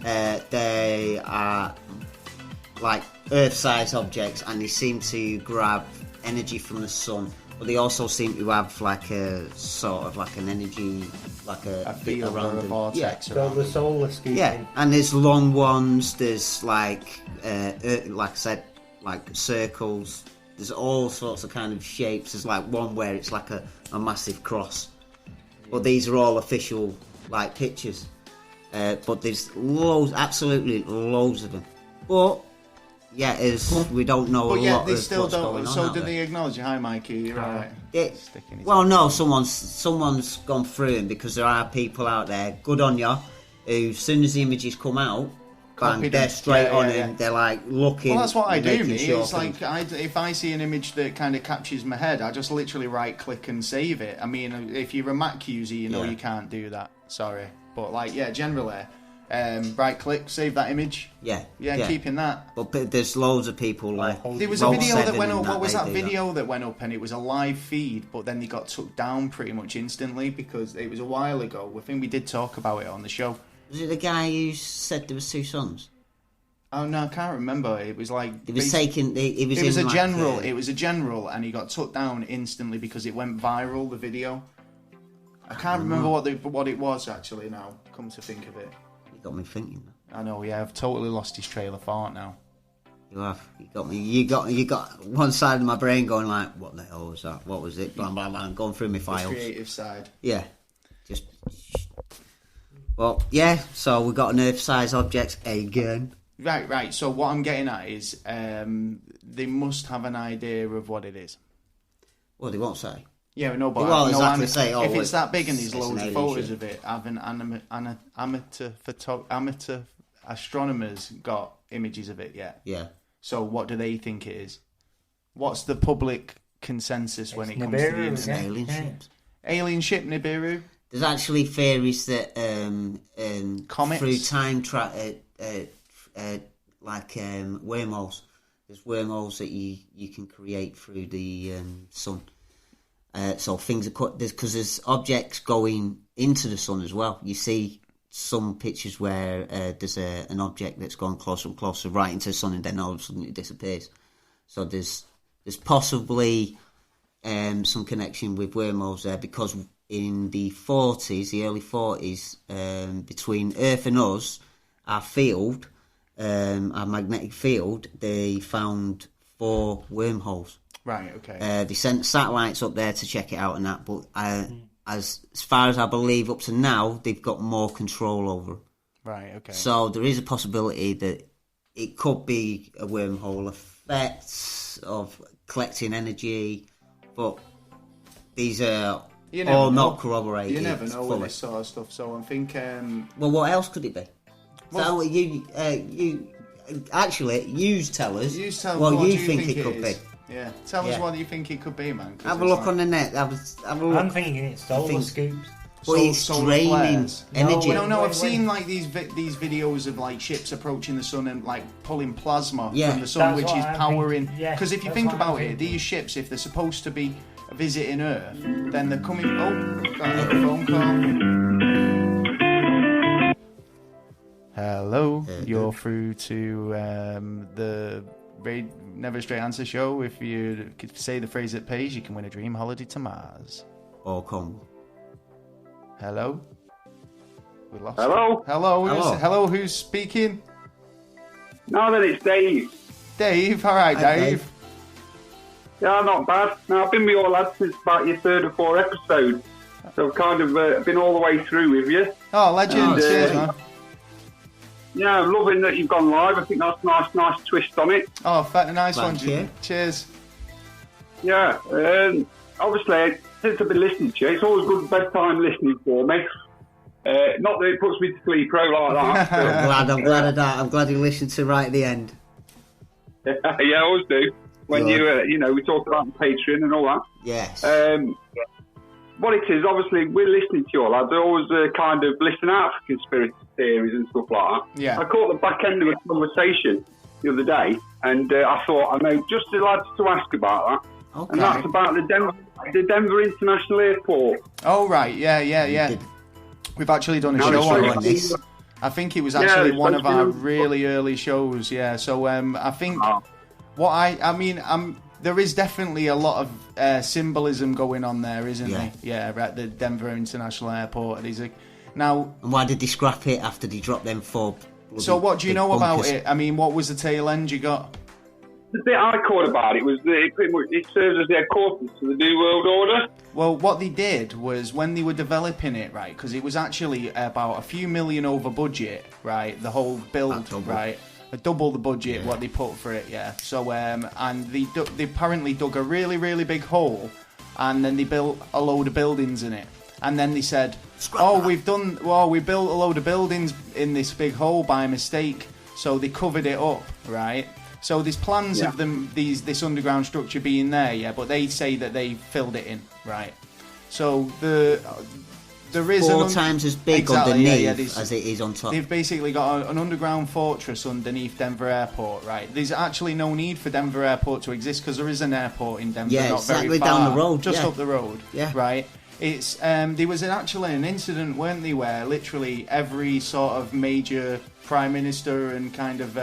they are like Earth-sized objects, and they seem to grab energy from the sun. But they also seem to have an energy, a field around them. Vortex. So the solar scooping. Yeah, and there's long ones. There's like I said, like circles. There's all sorts of kind of shapes. There's like one where it's like a massive cross. But these are all official pictures. But there's absolutely loads of them. But we don't know a lot of still what's going on. So do they acknowledge? Hi, Mikey. You're right. No, someone's gone through them, because there are people out there. Good on you. Who, as soon as the images come out, they're straight on him. They're looking. Well, that's what I do. Me, sure it's if I see an image that kind of captures my head, I just literally right click and save it. I mean, if you're a Mac user, you can't do that. Sorry, but generally. Right click, save that image. Yeah, keeping that. But there's loads of people there was a video that went up. What was that video that went up? And it was a live feed, but then they got took down pretty much instantly because it was a while ago. I think we did talk about it on the show. Was it the guy who said there was two suns? Oh no, I can't remember. It was it was taken. It was a general. It was a general, and he got took down instantly because it went viral. The video. I can't remember what it was actually. Now, come to think of it. Got me thinking. I know, I've totally lost his trail of thought now. You have. You got me. You got one side of my brain going like, what the hell was that? What was it? Blah blah blah. I'm going through my files. The creative side. Yeah. Just. Well, yeah. So we got an Earth-sized object again. Right. So what I'm getting at is, they must have an idea of what it is. Well, they won't say. Yeah, no, but well, exactly say. If it's that big and there's loads of photos of it, having amateur astronomers got images of it yet? Yeah. So what do they think it is? What's the public consensus when it comes to the internet? Alien ships. Alien ship Nibiru. There's actually theories that comets through time wormholes. There's wormholes that you can create through the sun. So things are cut because there's objects going into the sun as well. You see some pictures where there's an object that's gone closer and closer right into the sun, and then all of a sudden it disappears. So there's possibly some connection with wormholes there, because in the early 40s, between Earth and us, our magnetic field, they found 4 wormholes. Right, okay. They sent satellites up there to check it out and that, but as far as I believe up to now, they've got more control over. Right, okay. So there is a possibility that it could be a wormhole effect of collecting energy, but these are all not corroborated. You never know with this sort of stuff, so I think... Well, what else could it be? Well, so you tell us what you think it could be. Yeah, tell us what you think it could be, man. Have a look on the net. Have a look. I'm thinking it's solar scoops. But it's draining energy. No, I've seen like these videos of like ships approaching the sun and like pulling plasma from the sun, which is powering. Because if you think about it, these ships, if they're supposed to be visiting Earth, then they're coming. Oh, got a phone call. Hello, you're through to the Never a Straight Answer show. If you could say the phrase that pays, you can win a dream holiday to Mars. Or come. Hello? We lost Hello? It. Hello, who's speaking? No, then it's Dave. Dave? Alright, Dave. Yeah, not bad. Now, I've been with your lads since about your 3rd or 4th episode. So I've kind of been all the way through with you. Oh, legend. Cheers, man. Yeah, I'm loving that you've gone live. I think that's a nice twist on it. Oh, nice one, Jim. Cheers. Yeah, obviously, since I've been listening to you, it's always good bedtime listening for me. Not that it puts me to sleep like that. I'm glad of that. I'm glad you listened to right at the end. Yeah, I always do. When we talk about Patreon and all that. Yes. What it is, obviously, we're listening to you all. I always kind of listen out for conspiracy theories and stuff like that. Yeah. I caught the back end of a conversation the other day, and I thought, I know just the lads to ask about that. Okay. And that's about the Denver International Airport. Oh, right. Yeah. We've actually done a show on this. I think it was actually one of our really early shows, yeah. So I think there is definitely a lot of symbolism going on there, isn't there? Yeah, at the Denver International Airport. Now, and why did they scrap it after they dropped them 4? So what do you know about it? I mean, what was the tail end you got? The bit I caught about it was that it serves as the headquarters to the New World Order. Well, what they did was when they were developing it, right, because it was actually about a few million over budget, right, the whole build, right, double the budget what they put for it, yeah. So and they apparently dug a really, really big hole, and then they built a load of buildings in it, and then they said, we built a load of buildings in this big hole by mistake, so they covered it up, right. So there's plans of this underground structure being there, yeah, but they say that they filled it in, right? So there is 4 times as big underneath as it is on top. They've basically got an underground fortress underneath Denver Airport, right? There's actually no need for Denver Airport to exist because there is an airport in Denver, not very far, down the road, just up the road, right? It's there was actually an incident, weren't there, where literally every sort of major prime minister and kind of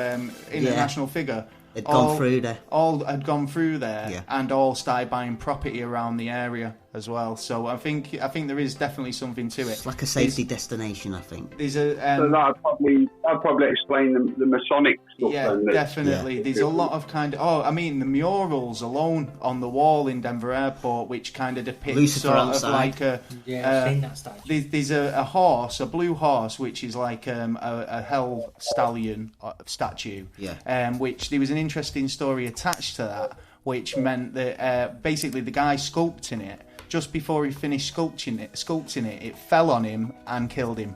international figure Had gone through there. All had gone through there, Yeah. and all started buying property around the area as well. So I think there is definitely something to it. It's like a safety destination, I think. There's a So that'd probably explain the Masonic stuff. yeah, then, definitely. Yeah. There's a lot of the murals alone on the wall in Denver Airport, which kind of depicts Lucifer sort outside. of like a. I've seen that statue. There's a horse, a blue horse, which is like a hell stallion statue. Yeah. Which there was an interesting story attached to that, which meant that basically the guy sculpting it, just before he finished sculpting it, it fell on him and killed him.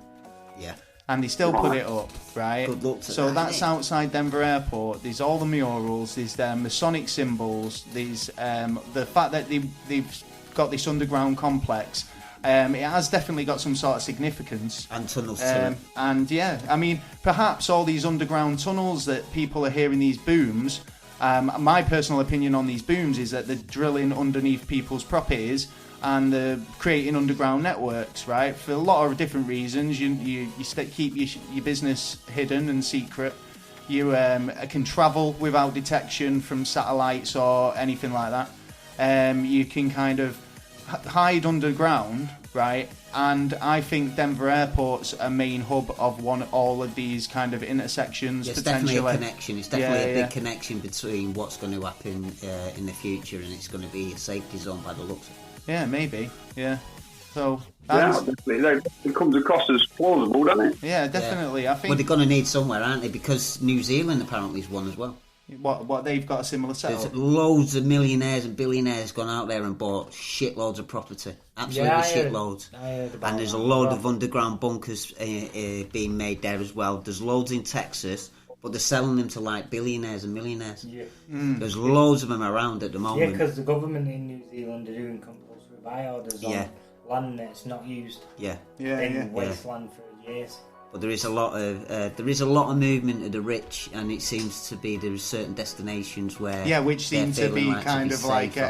Yeah. And they still put it up, right? Good luck to so that, that's innit? outside Denver Airport. There's all the murals. There's Masonic symbols. There's the fact that they've got this underground complex. It has definitely got some sort of significance. And tunnels to it. And yeah, I mean, perhaps all these underground tunnels that people are hearing these booms. My personal opinion on these booms is that they're drilling underneath people's properties and they're creating underground networks, right? For a lot of different reasons. You keep your business hidden and secret. You can travel without detection from satellites or anything like that. You can kind of hide underground, right? And I think Denver Airport's a main hub of all of these kind of intersections. It's potentially. definitely a connection. It's definitely a big Yeah. connection between what's going to happen in the future, and it's going to be a safety zone by the looks of it. Yeah, maybe. Yeah. So Yeah, definitely. It comes across as plausible, doesn't it? yeah, definitely. I Well, think they're going to need somewhere, aren't they? Because New Zealand apparently is one as well. what they've got a similar There's setup. loads of millionaires and billionaires gone out there and bought shitloads of property. Absolutely Yeah, I heard- shitloads. I heard about And there's a that load as of well. underground bunkers being made there as well. There's loads in Texas, but they're selling them to like billionaires and millionaires. Yeah, There's loads of them around at the yeah, moment. because the government in New Zealand are doing compulsory buy orders Yeah. on land that's not used Yeah. in wasteland for years. But there is a lot of movement of the rich, and it seems to be there are certain destinations where Yeah, which they're seem to feeling be like kind be of like safer.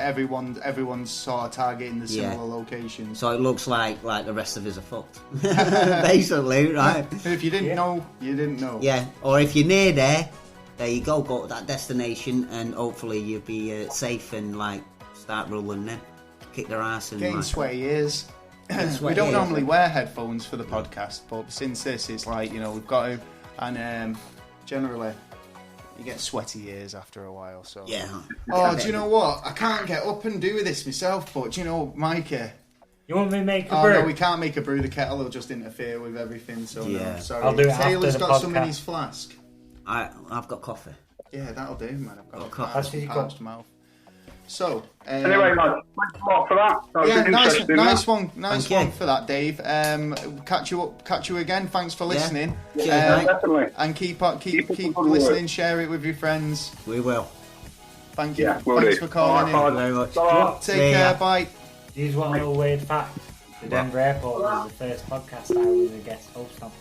everyone's sort of targeting the Yeah. similar locations. So it looks like the rest of us are fucked, basically, right? And if you didn't know, you didn't know. Yeah. Or if you're near there you go to that destination, and hopefully you'll be safe and like start rolling them, kick their ass and Getting like, sweaty ears. We sweaty don't ears. normally wear headphones for the podcast, but since this, it's like, we've got to, and generally, you get sweaty ears after a while. So Yeah. Oh, do you know what? I can't get up and do this myself, but do you know, Mikey? You want me to make a Oh brew? no, we can't make a brew. The kettle will just interfere with everything. So Yeah. no, sorry. I'll do it after Taylor's the got some in podcast. his flask. I've got coffee. Yeah, that'll do, man. I've got a coffee. That's what you got. parched mouth. So, Anyway, lads, thanks a lot for that. That was yeah, interesting. nice that. one Thank you. for that, Dave. Catch you again. Thanks for listening. Cheers, Yeah, mate. definitely. And keep Keep up the good listening. work. Share it with your friends. We will. Thank you. Yeah, will Thanks do. for calling All in. right, Very much. Ta-ra. Take See care. ya. Bye. Here's one little weird fact. The Denver Airport was the first podcast I was a guest host on.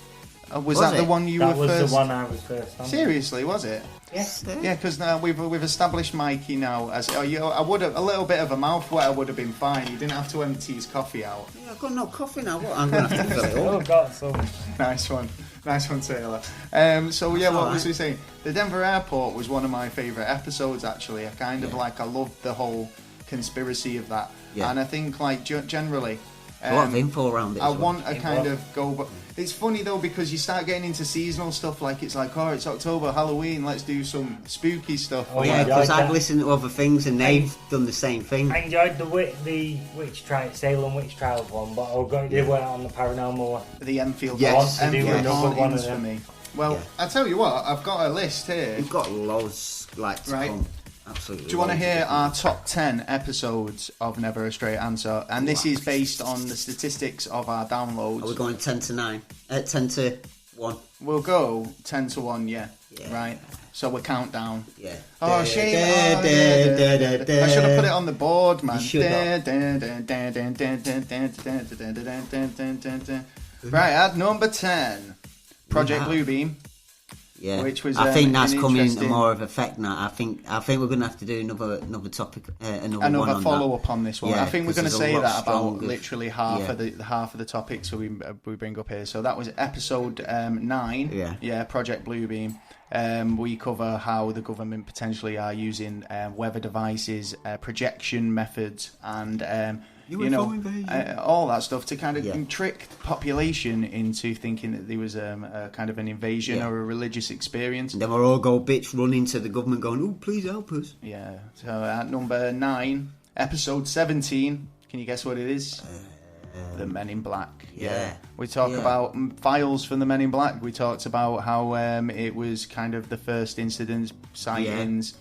Was Was that the it? one you That were was first? the one I was first on. Seriously, was it? Yes. Yeah, because now we've established Mikey now as I would have a little bit of a mouth wet. I would have been fine. He didn't have to empty his coffee out. Yeah, I've got no coffee now. What? I'm going to have to fill it Oh, up. got some. Nice one, Taylor. So yeah, That's what all was right. we saying? The Denver Airport was one of my favourite episodes. Actually, I loved the whole conspiracy of that, Yeah. and I think like generally. A lot of info around it. I as well. want a kind of go, but it's funny though because you start getting into seasonal stuff. Like it's like, oh, it's October, Halloween. Let's do some spooky stuff. Oh, Yeah, yeah, because like I've that. listened to other things and they've done the same thing. I enjoyed the witch trial, Salem witch trials one, but I'll go do it on the paranormal one. The Enfield, Yes. I want to do Enfield another one of hauntings for them. me. Well, Yeah. I tell you what, I've got a list here. We've got loads to Right. come. Absolutely. Do you want to loads of hear different- our top 10 episodes of Never a Straight Answer? And this is based on the statistics of our downloads. Are we going 10 to 9? 10 to 1. We'll go 10 to 1, yeah. Yeah. Right. So we count down. Yeah. Oh, shame. Da, Oh, da, yeah, da, da, da, da. I should have put it on the board, man. You should have. Right, at number 10, Project Yeah. Bluebeam. Yeah. Which was, I think that's an coming into interesting- more of effect now. I think we're going to have to do another topic, another one Another on follow that. up on this one. Yeah, I think we're 'cause going to there's a say lot that about stronger- literally half Yeah. of the topics we bring up here. So that was episode 9. Yeah. Project Bluebeam. We cover how the government potentially are using weather devices, projection methods, and all that stuff to kind of trick the population into thinking that there was a kind of an invasion or a religious experience. And then we'll all go bitch running to the government going, oh, please help us. Yeah. So at number 9, episode 17, can you guess what it is? The Men in Black. Yeah. We talk about files from the Men in Black. We talked about how it was kind of the first incidents, sightings,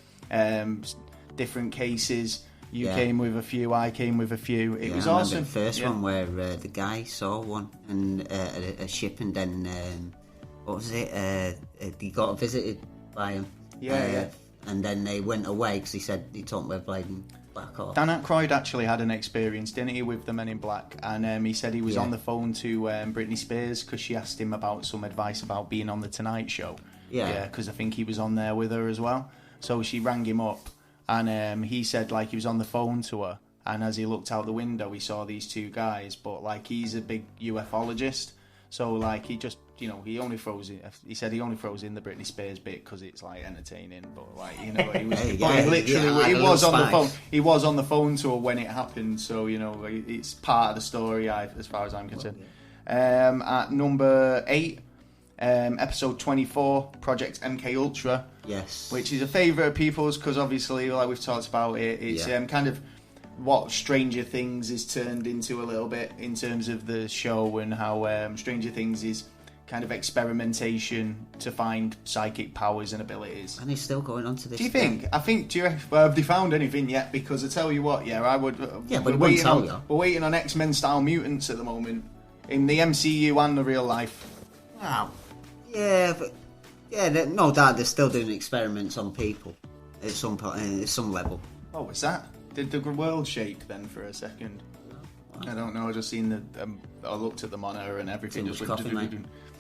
different cases. You came with a few, I came with a few. It was awesome. The first one where the guy saw one and a ship, and then what was it? He got visited by him. And then they went away because he said he told me blading back off. Dan Aykroyd actually had an experience, didn't he, with the Men in Black? And he said he was on the phone to Britney Spears because she asked him about some advice about being on the Tonight Show. Yeah, because I think he was on there with her as well. So she rang him up. And he said, like, he was on the phone to her, and as he looked out the window, he saw these two guys, but, like, he's a big ufologist, so, like, he just, he only throws in, he said he only throws in the Britney Spears bit because it's, like, entertaining, but, like, he was, he was on the phone, he was on the phone to her when it happened, so, it's part of the story, as far as I'm concerned. At number 8, episode 24, Project MK Ultra. Yes. Which is a favourite of people's because obviously, like we've talked about it's kind of what Stranger Things is turned into a little bit in terms of the show, and how Stranger Things is kind of experimentation to find psychic powers and abilities. And he's still going on to this. Do you think? Have they found anything yet? Because I tell you what, I would. But we're waiting on X-Men style mutants at the moment in the MCU and the real life. Wow. Yeah, but no doubt they're still doing experiments on people at some point, at some level. What was that? Did the world shake then for a second? I don't know. I just seen I looked at the monitor and everything just coffee,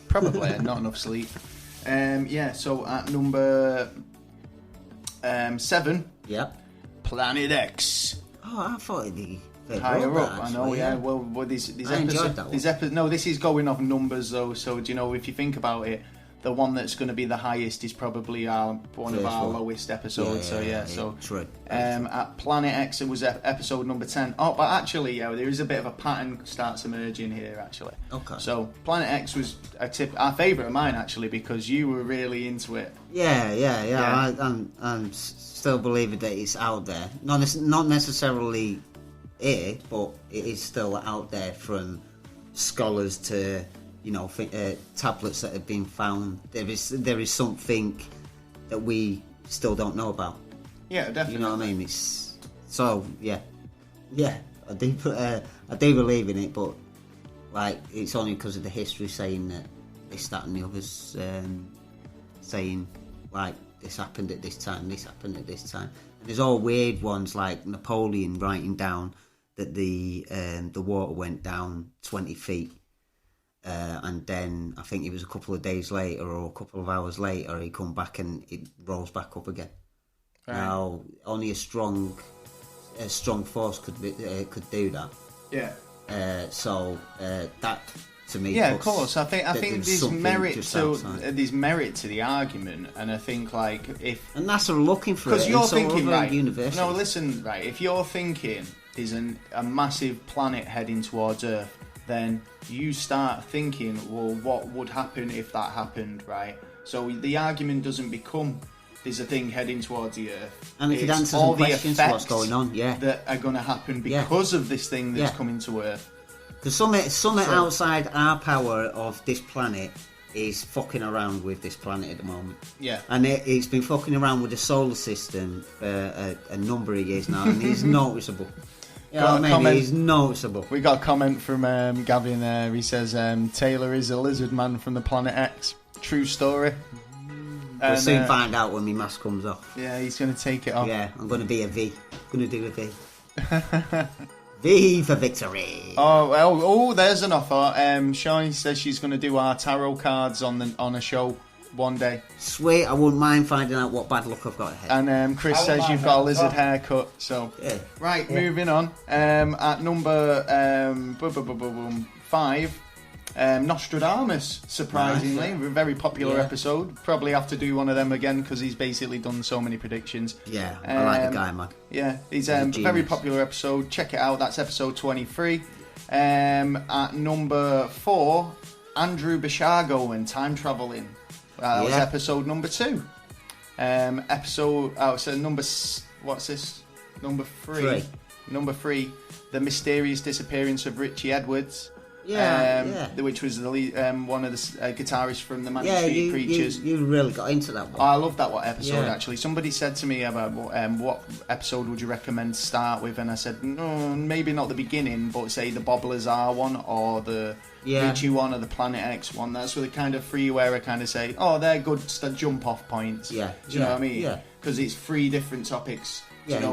probably not enough sleep. So at number 7, Planet X. Oh, I thought it'd be higher up. I know. Yeah. Well, these episodes. No, this is going off numbers though. So if you think about it, the one that's going to be the highest is probably one of our lowest episodes. True. At Planet X, it was episode number 10. Oh, but actually, there is a bit of a pattern starts emerging here. Actually. Okay. So Planet X was our favourite of mine actually because you were really into it. Yeah. I'm still believing that it's out there. Not necessarily here, but it is still out there from scholars to. Tablets that have been found. There is something that we still don't know about. Yeah, definitely. You know what I mean? It's so I do believe in it, but like it's only because of the history saying that this, that, and the others saying like this happened at this time, this happened at this time. And there's all weird ones like Napoleon writing down that the water went down 20 feet. And then I think it was a couple of days later or a couple of hours later he come back and it rose back up again. Right. Now only a strong force could do that. Yeah. So that to me. Yeah, of course. I think there's merit to the argument, and I think and NASA are looking for it. Because you're thinking university. No, listen, right. If you're thinking there's a massive planet heading towards Earth. Then you start thinking, well, what would happen if that happened, right? So the argument doesn't become there's a thing heading towards the Earth. And if it answers all the questions to what's going on, that are going to happen because of this thing that's coming to Earth. Because something outside our power of this planet is fucking around with this planet at the moment. Yeah. And it's been fucking around with the solar system for a number of years now, and it's noticeable. He's noticeable. We got a comment from Gavin there. He says Taylor is a lizard man from the Planet X. True story. We'll soon find out when my mask comes off. Yeah, he's going to take it off. Yeah, I'm going to be a V. I'm going to do a V. V for victory. Oh, there's an offer. Shawnee says she's going to do our tarot cards on a show one day. Sweet, I wouldn't mind finding out what bad luck I've got ahead. And Chris says you've got a lizard haircut. So Moving on. At number 5, Nostradamus, surprisingly. Nice, A very popular episode. Probably have to do one of them again because he's basically done so many predictions. Yeah, I like the guy, man. Yeah, he's a very popular episode. Check it out. That's episode 23. At number 4, Andrew Bishago and time traveling. That was episode number 2. What's this? Number 3. Number 3, the mysterious disappearance of Richie Edwards. Which was the lead, one of the guitarists from the Manic Street Preachers. You really got into that one. I love that episode, actually. Somebody said to me about what episode would you recommend to start with, and I said, no, maybe not the beginning, but say the Bob Lazar one, or the Richie one, or the Planet X one. That's the kind of three where I kind of say, oh, they're good jump-off points. Do you know what I mean? Yeah. Because it's 3 different topics.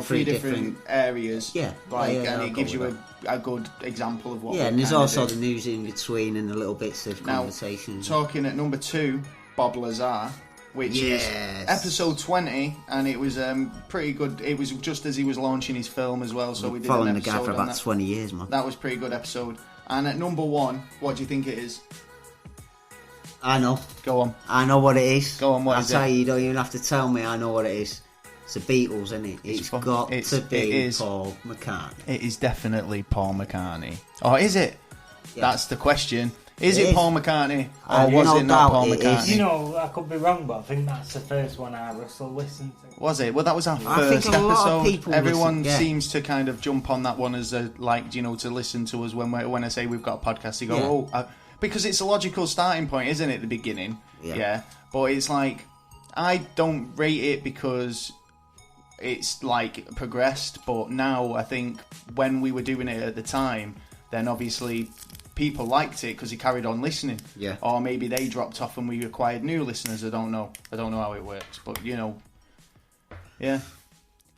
Three different areas. And it gives you a good example of what. Yeah, and there's also the news in between and the little bits of conversations. Talking at number 2, Bob Lazar, which is episode 20, and it was pretty good. It was just as he was launching his film as well, so we did following the guy for about 20 years, man. That was a pretty good episode. And at number 1, what do you think it is? I know. Go on. I know what it is. Go on. What is it? I'll tell you don't even have to tell me. I know what it is. It's the Beatles, isn't it? It's got to be Paul McCartney. It is definitely Paul McCartney. Or is it? Yeah. That's the question. Is it Paul McCartney? Or was it not Paul McCartney? You know, I could be wrong, but I think that's the first one I listened to. Was it? Well, that was our first episode. Everyone seems to kind of jump on that one as to listen to us when I say we've got a podcast. They go, because it's a logical starting point, isn't it, at the beginning? Yeah. But it's like, I don't rate it because it's like progressed, but now I think when we were doing it at the time, then obviously people liked it because he carried on listening. Yeah. Or maybe they dropped off and we acquired new listeners. I don't know how it works, but yeah.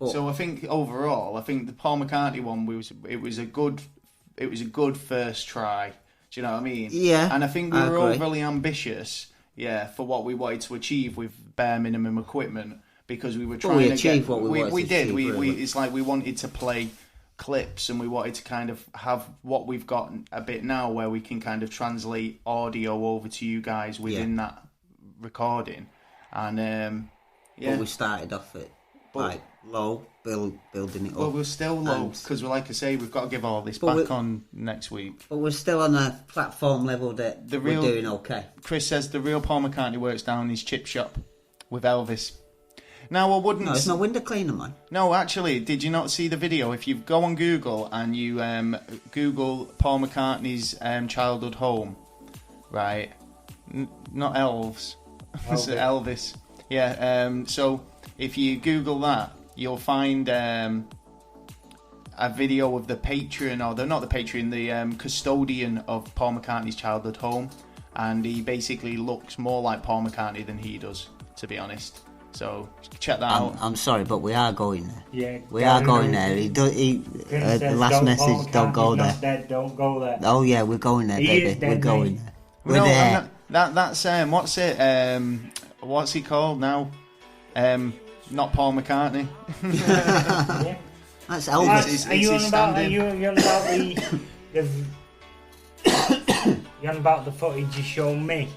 So I think overall, the Paul McCartney one it was a good first try. Do you know what I mean? Yeah. And I think we were overly ambitious, for what we wanted to achieve with bare minimum equipment. Because we were trying to achieve what we wanted to achieve. It's like we wanted to play clips, and we wanted to kind of have what we've got a bit now, where we can kind of translate audio over to you guys within that recording. And but we started off at low, building it up. Well, we're still low because, like I say, we've got to give all this back on next week. But we're still on a platform level that we're doing okay. Chris says the real Paul McCartney works down his chip shop with Elvis. Now, I wouldn't... No, it's not window cleaner, man. No, actually, did you not see the video? If you go on Google and you Google Paul McCartney's childhood home, right? Not elves. Elvis. Yeah, so if you Google that, you'll find a video of the patron, the custodian of Paul McCartney's childhood home, and he basically looks more like Paul McCartney than he does, to be honest. So check that out. I'm sorry, but we are going there. Yeah, we are going there. The last message, don't go there. Dead, don't go there. Oh yeah, we're going there, baby. We're going there. We're there. That's what's it? What's he called now? Not Paul McCartney. Yeah. That's Elvis. Are you on about the footage you showed me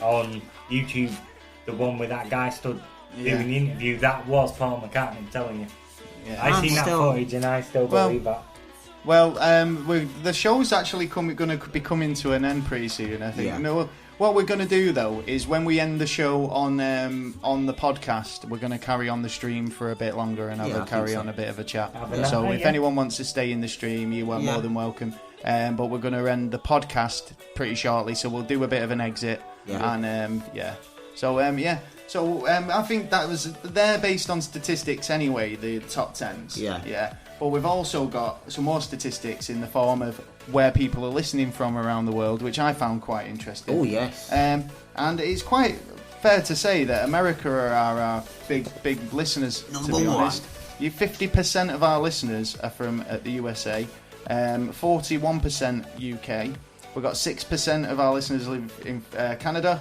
on YouTube? The one where that guy stood doing the interview, that was Paul McCartney, I'm telling you. Yeah. I seen that footage and I still believe that. Well, the show's actually going to be coming to an end pretty soon, I think. Yeah. What we're going to do, though, is when we end the show on the podcast, we're going to carry on the stream for a bit longer and carry on a bit of a chat. So if anyone wants to stay in the stream, you are more than welcome. But we're going to end the podcast pretty shortly, so we'll do a bit of an exit. Yeah. And, So, I think they're based on statistics anyway, the top 10s. Yeah. But we've also got some more statistics in the form of where people are listening from around the world, which I found quite interesting. Oh, yes. And it's quite fair to say that America are our big listeners, to be honest. 50% of our listeners are from the USA, 41% UK. We've got 6% of our listeners live in Canada,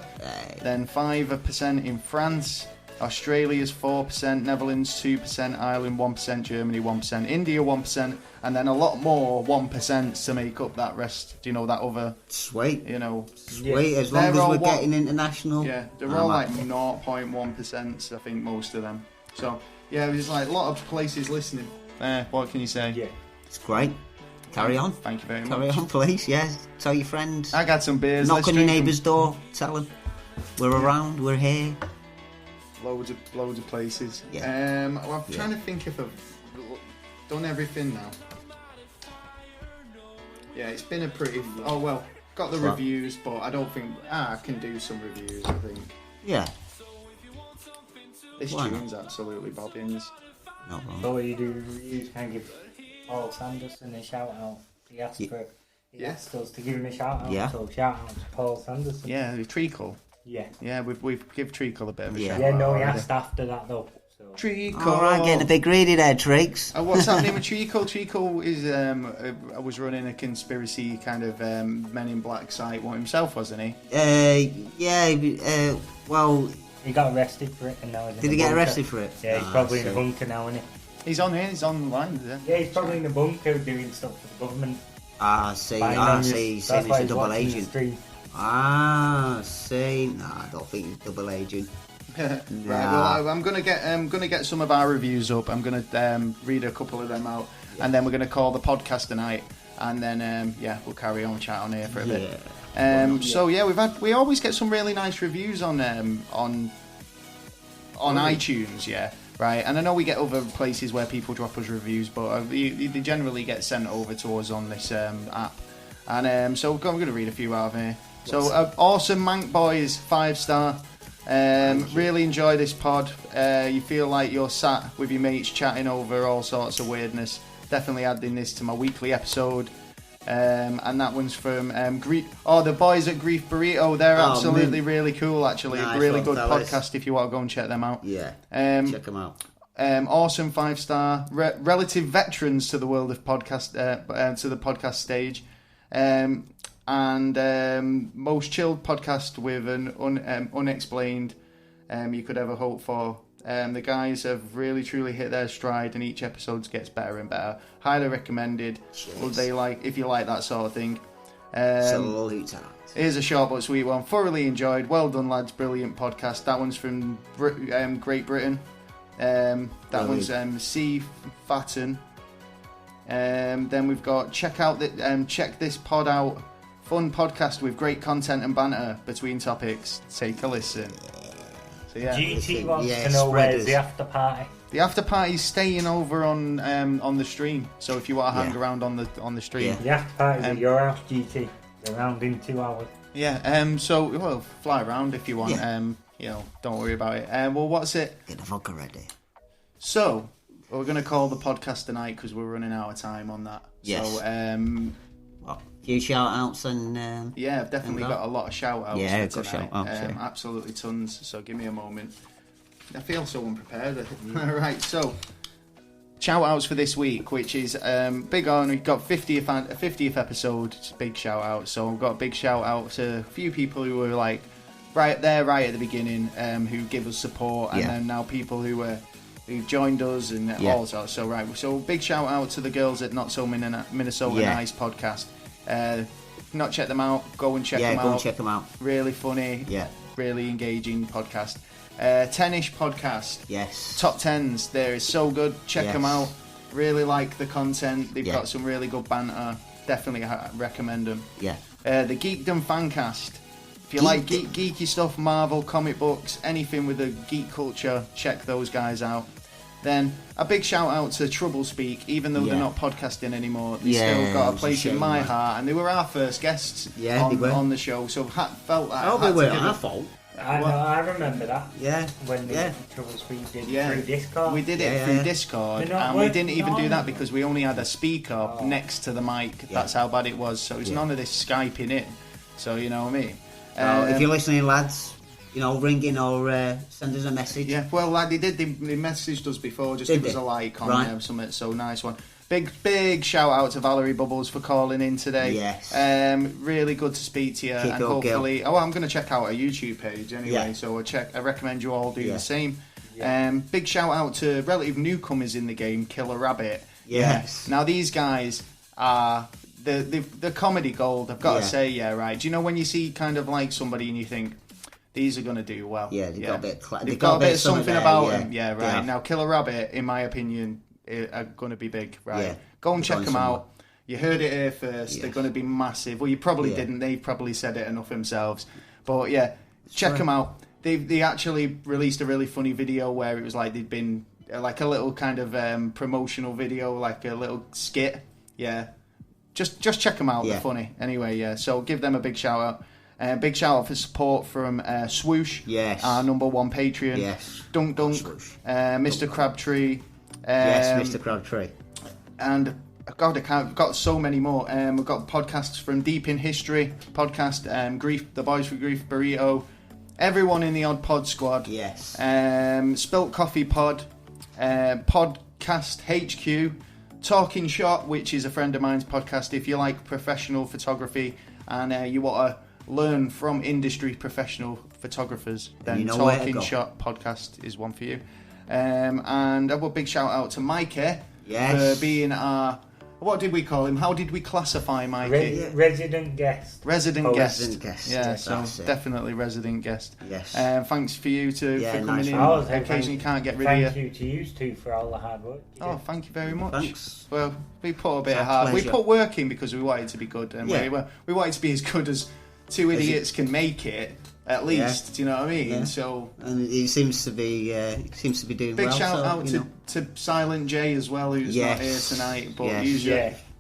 then 5% in France, Australia's 4%, Netherlands 2%, Ireland 1%, Germany 1%, India 1%, and then a lot more 1% to make up that rest. Do you know that other? Sweet. You know, sweet. As long as we're getting international. Yeah, they're all like 0.1%. I think most of them. So yeah, there's like a lot of places listening. What can you say? Yeah, it's great. Carry on. Thank you very much. Carry on, please. Yeah, tell your friends. I got some beers. Knock on your neighbour's door. Tell them we're around. We're here. Loads of places. Yeah. I'm trying to think if I've done everything now. Yeah, it's been a pretty. Oh well, got the reviews, but I don't think I can do some reviews. I think. Yeah. This tune's absolutely bobbins. Not wrong. So you do reviews, can give Paul Sanderson a shout out. He asked us to give him a shout out. Yeah. So shout out to Paul Sanderson. Yeah, Treacle. Yeah. Yeah, we've give Treacle a bit of a shout out. Yeah, no, he asked after that though. So. Treacle. All right, getting a bit greedy there, Treaks. What's happening with Treacle? Treacle is I was running a conspiracy kind of Men in Black site himself, wasn't he? Well. He got arrested for it, and now he's Did he get arrested for it? Yeah, he's probably in a bunker now, isn't he? He's on here. He's online. Yeah, he's probably in a bunker doing stuff for the government. See. He's a double agent. See. Nah, I don't think he's double agent. Right. Well, I'm gonna get some of our reviews up. I'm gonna read a couple of them out, and then we're gonna call the podcast tonight, and then we'll carry on chat on here for a bit. So we always get some really nice reviews on iTunes, yeah, right. And I know we get other places where people drop us reviews, but they generally get sent over to us on this app. And so I'm going to read a few out of here. So awesome Mank Boys, 5-star. Really enjoy this pod. You feel like you're sat with your mates chatting over all sorts of weirdness. Definitely adding this to my weekly episode. And that one's from the boys at Grief Burrito. They're absolutely really cool, actually. Nice, a really good podcast if you want to go and check them out. Yeah, check them out. Awesome 5-star. Relative veterans to the world of podcast, to the podcast stage. And most chilled podcast with an unexplained you could ever hope for. The guys have really truly hit their stride, and each episode gets better and better. Highly recommended. If you like that sort of thing. Here's a short but sweet one. Thoroughly enjoyed. Well done, lads. Brilliant podcast. That one's from Great Britain. That one's C. Fatten. Then we've got check this pod out. Fun podcast with great content and banter between topics. Take a listen. So yeah. GT wants to know where's the after party. The after party's staying over on the stream. So if you want to hang around on the stream, the after party's at your house, GT. They're around in 2 hours. Yeah. So fly around if you want. Yeah. Don't worry about it. Well, what's it? Get the vodka ready. So we're going to call the podcast tonight because we're running out of time on that. Yes. So a few shout outs and I've definitely got a lot of shout outs. Yeah, good shout outs. Absolutely tons. So give me a moment. I feel so unprepared. Right, so shout outs for this week, which is big on. We've got 50th episode. It's a big shout out. So I've got a big shout out to a few people who were like right at the beginning, who give us support, and then now people who joined us and all sorts. So big shout out to the girls at Not So Minnesota Nice podcast. Not check them out. Go and check them out. Go and check them out. Really funny. Yeah. Really engaging podcast. 10ish podcast. Yes. Top 10s. They're so good. Check them out. Really like the content. They've got some really good banter. Definitely recommend them. Yeah. The Geekdom Fancast. If you like geeky stuff, Marvel, comic books, anything with the geek culture, check those guys out. Then a big shout out to Trouble Speak, even though they're not podcasting anymore, they still got a place in my heart, and they were our first guests on the show, so felt that. They weren't our fault. I remember that. Yeah. When Trouble Speak did through Discord. We did it through Discord, and we didn't even do that because we only had a speaker next to the mic. That's how bad it was. So it's none of this Skyping in. So you know what I mean. If you're listening, lads, ring in or send us a message. Yeah, well, like they messaged us before, just give us a like on something, so nice one. Big shout out to Valerie Bubbles for calling in today. Yes. Really good to speak to you. Keep and your hopefully, I'm going to check out our YouTube page anyway. Yeah. So I recommend you all do the same. Yeah. Big shout out to relative newcomers in the game, Killer Rabbit. Yes. Yeah. Now these guys are the comedy gold. I've got to say, right. Do you know when you see kind of like somebody and you think these are going to do well? Yeah, they've got a bit. They've got a bit of something about them. Yeah, Right. Now, Killer Rabbit, in my opinion, are going to be big. Right. Yeah. Go and check them out. You heard it here first. Yes. They're going to be massive. Well, you probably didn't. They've probably said it enough themselves. But yeah, check them out. They actually released a really funny video where it was like they'd been like a little kind of promotional video, like a little skit. Yeah. Just check them out. They're funny. Anyway, yeah. So give them a big shout out. Big shout out for support from Swoosh. Yes. Our #1 Patreon. Yes. Dunk, Mr. Crabtree. Yes, Mr. Crabtree. And God, I've got so many more. We've got podcasts from Deep in History podcast, Grief, the Boys for Grief Burrito, everyone in the Odd Pod Squad. Yes. Spilt Coffee Pod, Podcast HQ, Talking Shot, which is a friend of mine's podcast. If you like professional photography and you want to learn from industry professional photographers, then Talking Shot podcast is one for you. And a big shout out to Mikey for being our, what did we call him? How did we classify Mikey? Resident guest. Resident guest. Resident guest. Yeah, so definitely resident guest. Yes. Thanks for you for coming in. Occasionally can't get rid of you. Thank you to you two for all the hard work. Thank you very much. Thanks. Well, we put a bit of hard. We put work in because we wanted it to be good, and we wanted to be as good as two idiots can make it. At least, do you know what I mean? Yeah. So, and he seems to be doing big well. Big shout out to Silent J as well, who's not here tonight, but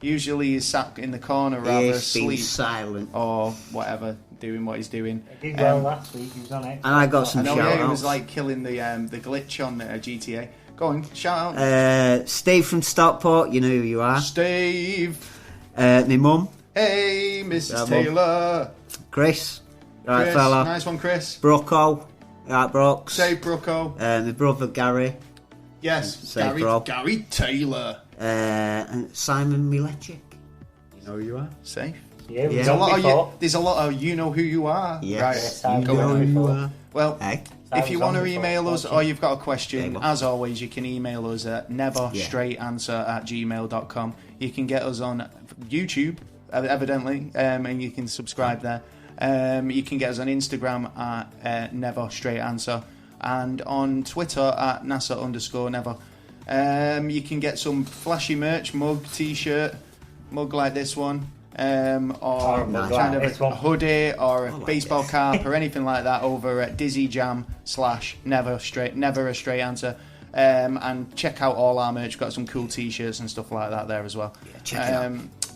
usually he's sat in the corner rather asleep, silent or whatever, doing what he's doing. He did well last week. He was on it. And I got some shout outs. He was like killing the glitch on GTA. Go on, shout out. Steve from Stockport, you know who you are. Steve. My mum. Hey, Mrs. Taylor. Chris. Right, fella. Nice one, Chris. Brocco. Right, Brooks. Say Brocco. My brother Gary. Yes, Gary Taylor. And Simon Milechik. You know who you are? Safe. Yeah, there's a lot of you know who you are. Yes. Right. You know who you are. Well, if you want to email us or you've got a question, as always, you can email us at neverstraightanswer@gmail.com. You can get us on YouTube, evidently, and you can subscribe there. You can get us on Instagram at Never Straight Answer and on Twitter at NASA_Never. You can get some flashy merch, mug, t-shirt, mug like this one, or kind of a hoodie or a baseball cap or anything like that over at DizzyJam/Never a Straight Answer. And check out all our merch. We've got some cool t-shirts and stuff like that there as well. Yeah, check it out.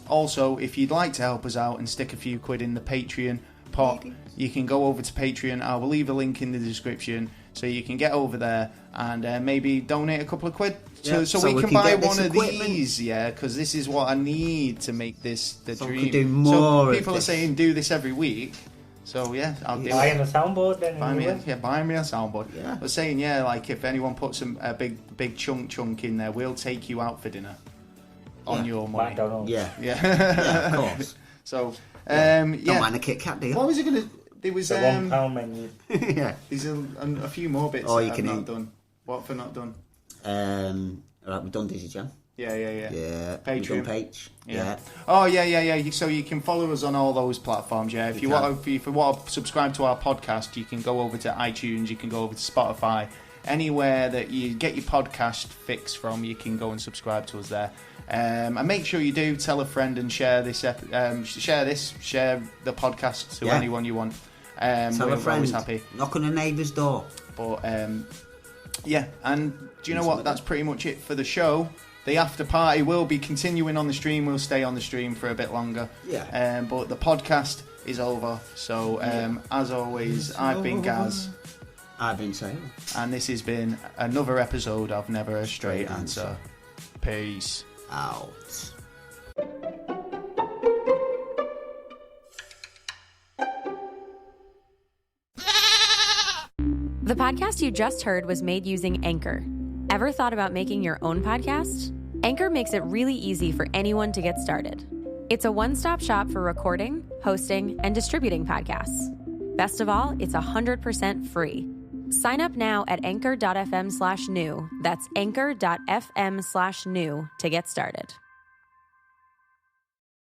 Also, if you'd like to help us out and stick a few quid in the Patreon pot, you can go over to Patreon. I will leave a link in the description so you can get over there and maybe donate a couple of quid so we can buy one of these, because this is what I need to make this the dream. We can do more so people are saying do this every week, so I'll do it. Buy a soundboard then. Buy me a soundboard. Yeah. I was saying, like if anyone puts a big chunk in there, we'll take you out for dinner on your money. McDonald's. Yeah, of course. So, Don't mind a Kit Kat, do you? What was it going to... There was the £1 menu. Yeah. There's a few more bits that I've not done. What for not done? Right, we've done Dizzy Jam. Yeah. Yeah. Patreon. We've done Page. Yeah. Oh, yeah. So you can follow us on all those platforms, yeah. If you want to subscribe to our podcast, you can go over to iTunes, you can go over to Spotify. Anywhere that you get your podcast fix from, you can go and subscribe to us there. And make sure you do tell a friend and share this. Share the podcast to anyone you want. Tell a friend. Always happy. Knock on a neighbour's door. But and do you know what? That's pretty much it for the show. The after party will be continuing on the stream. We'll stay on the stream for a bit longer. Yeah. But the podcast is over. So as always, I've been Gaz. I've been Taylor. And this has been another episode of Never a Straight Answer. Peace out. The podcast you just heard was made using Anchor. Ever thought about making your own podcast? Anchor makes it really easy for anyone to get started. It's a one-stop shop for recording, hosting, and distributing podcasts. Best of all, it's 100% free. Sign up now at anchor.fm/new. That's anchor.fm/new to get started.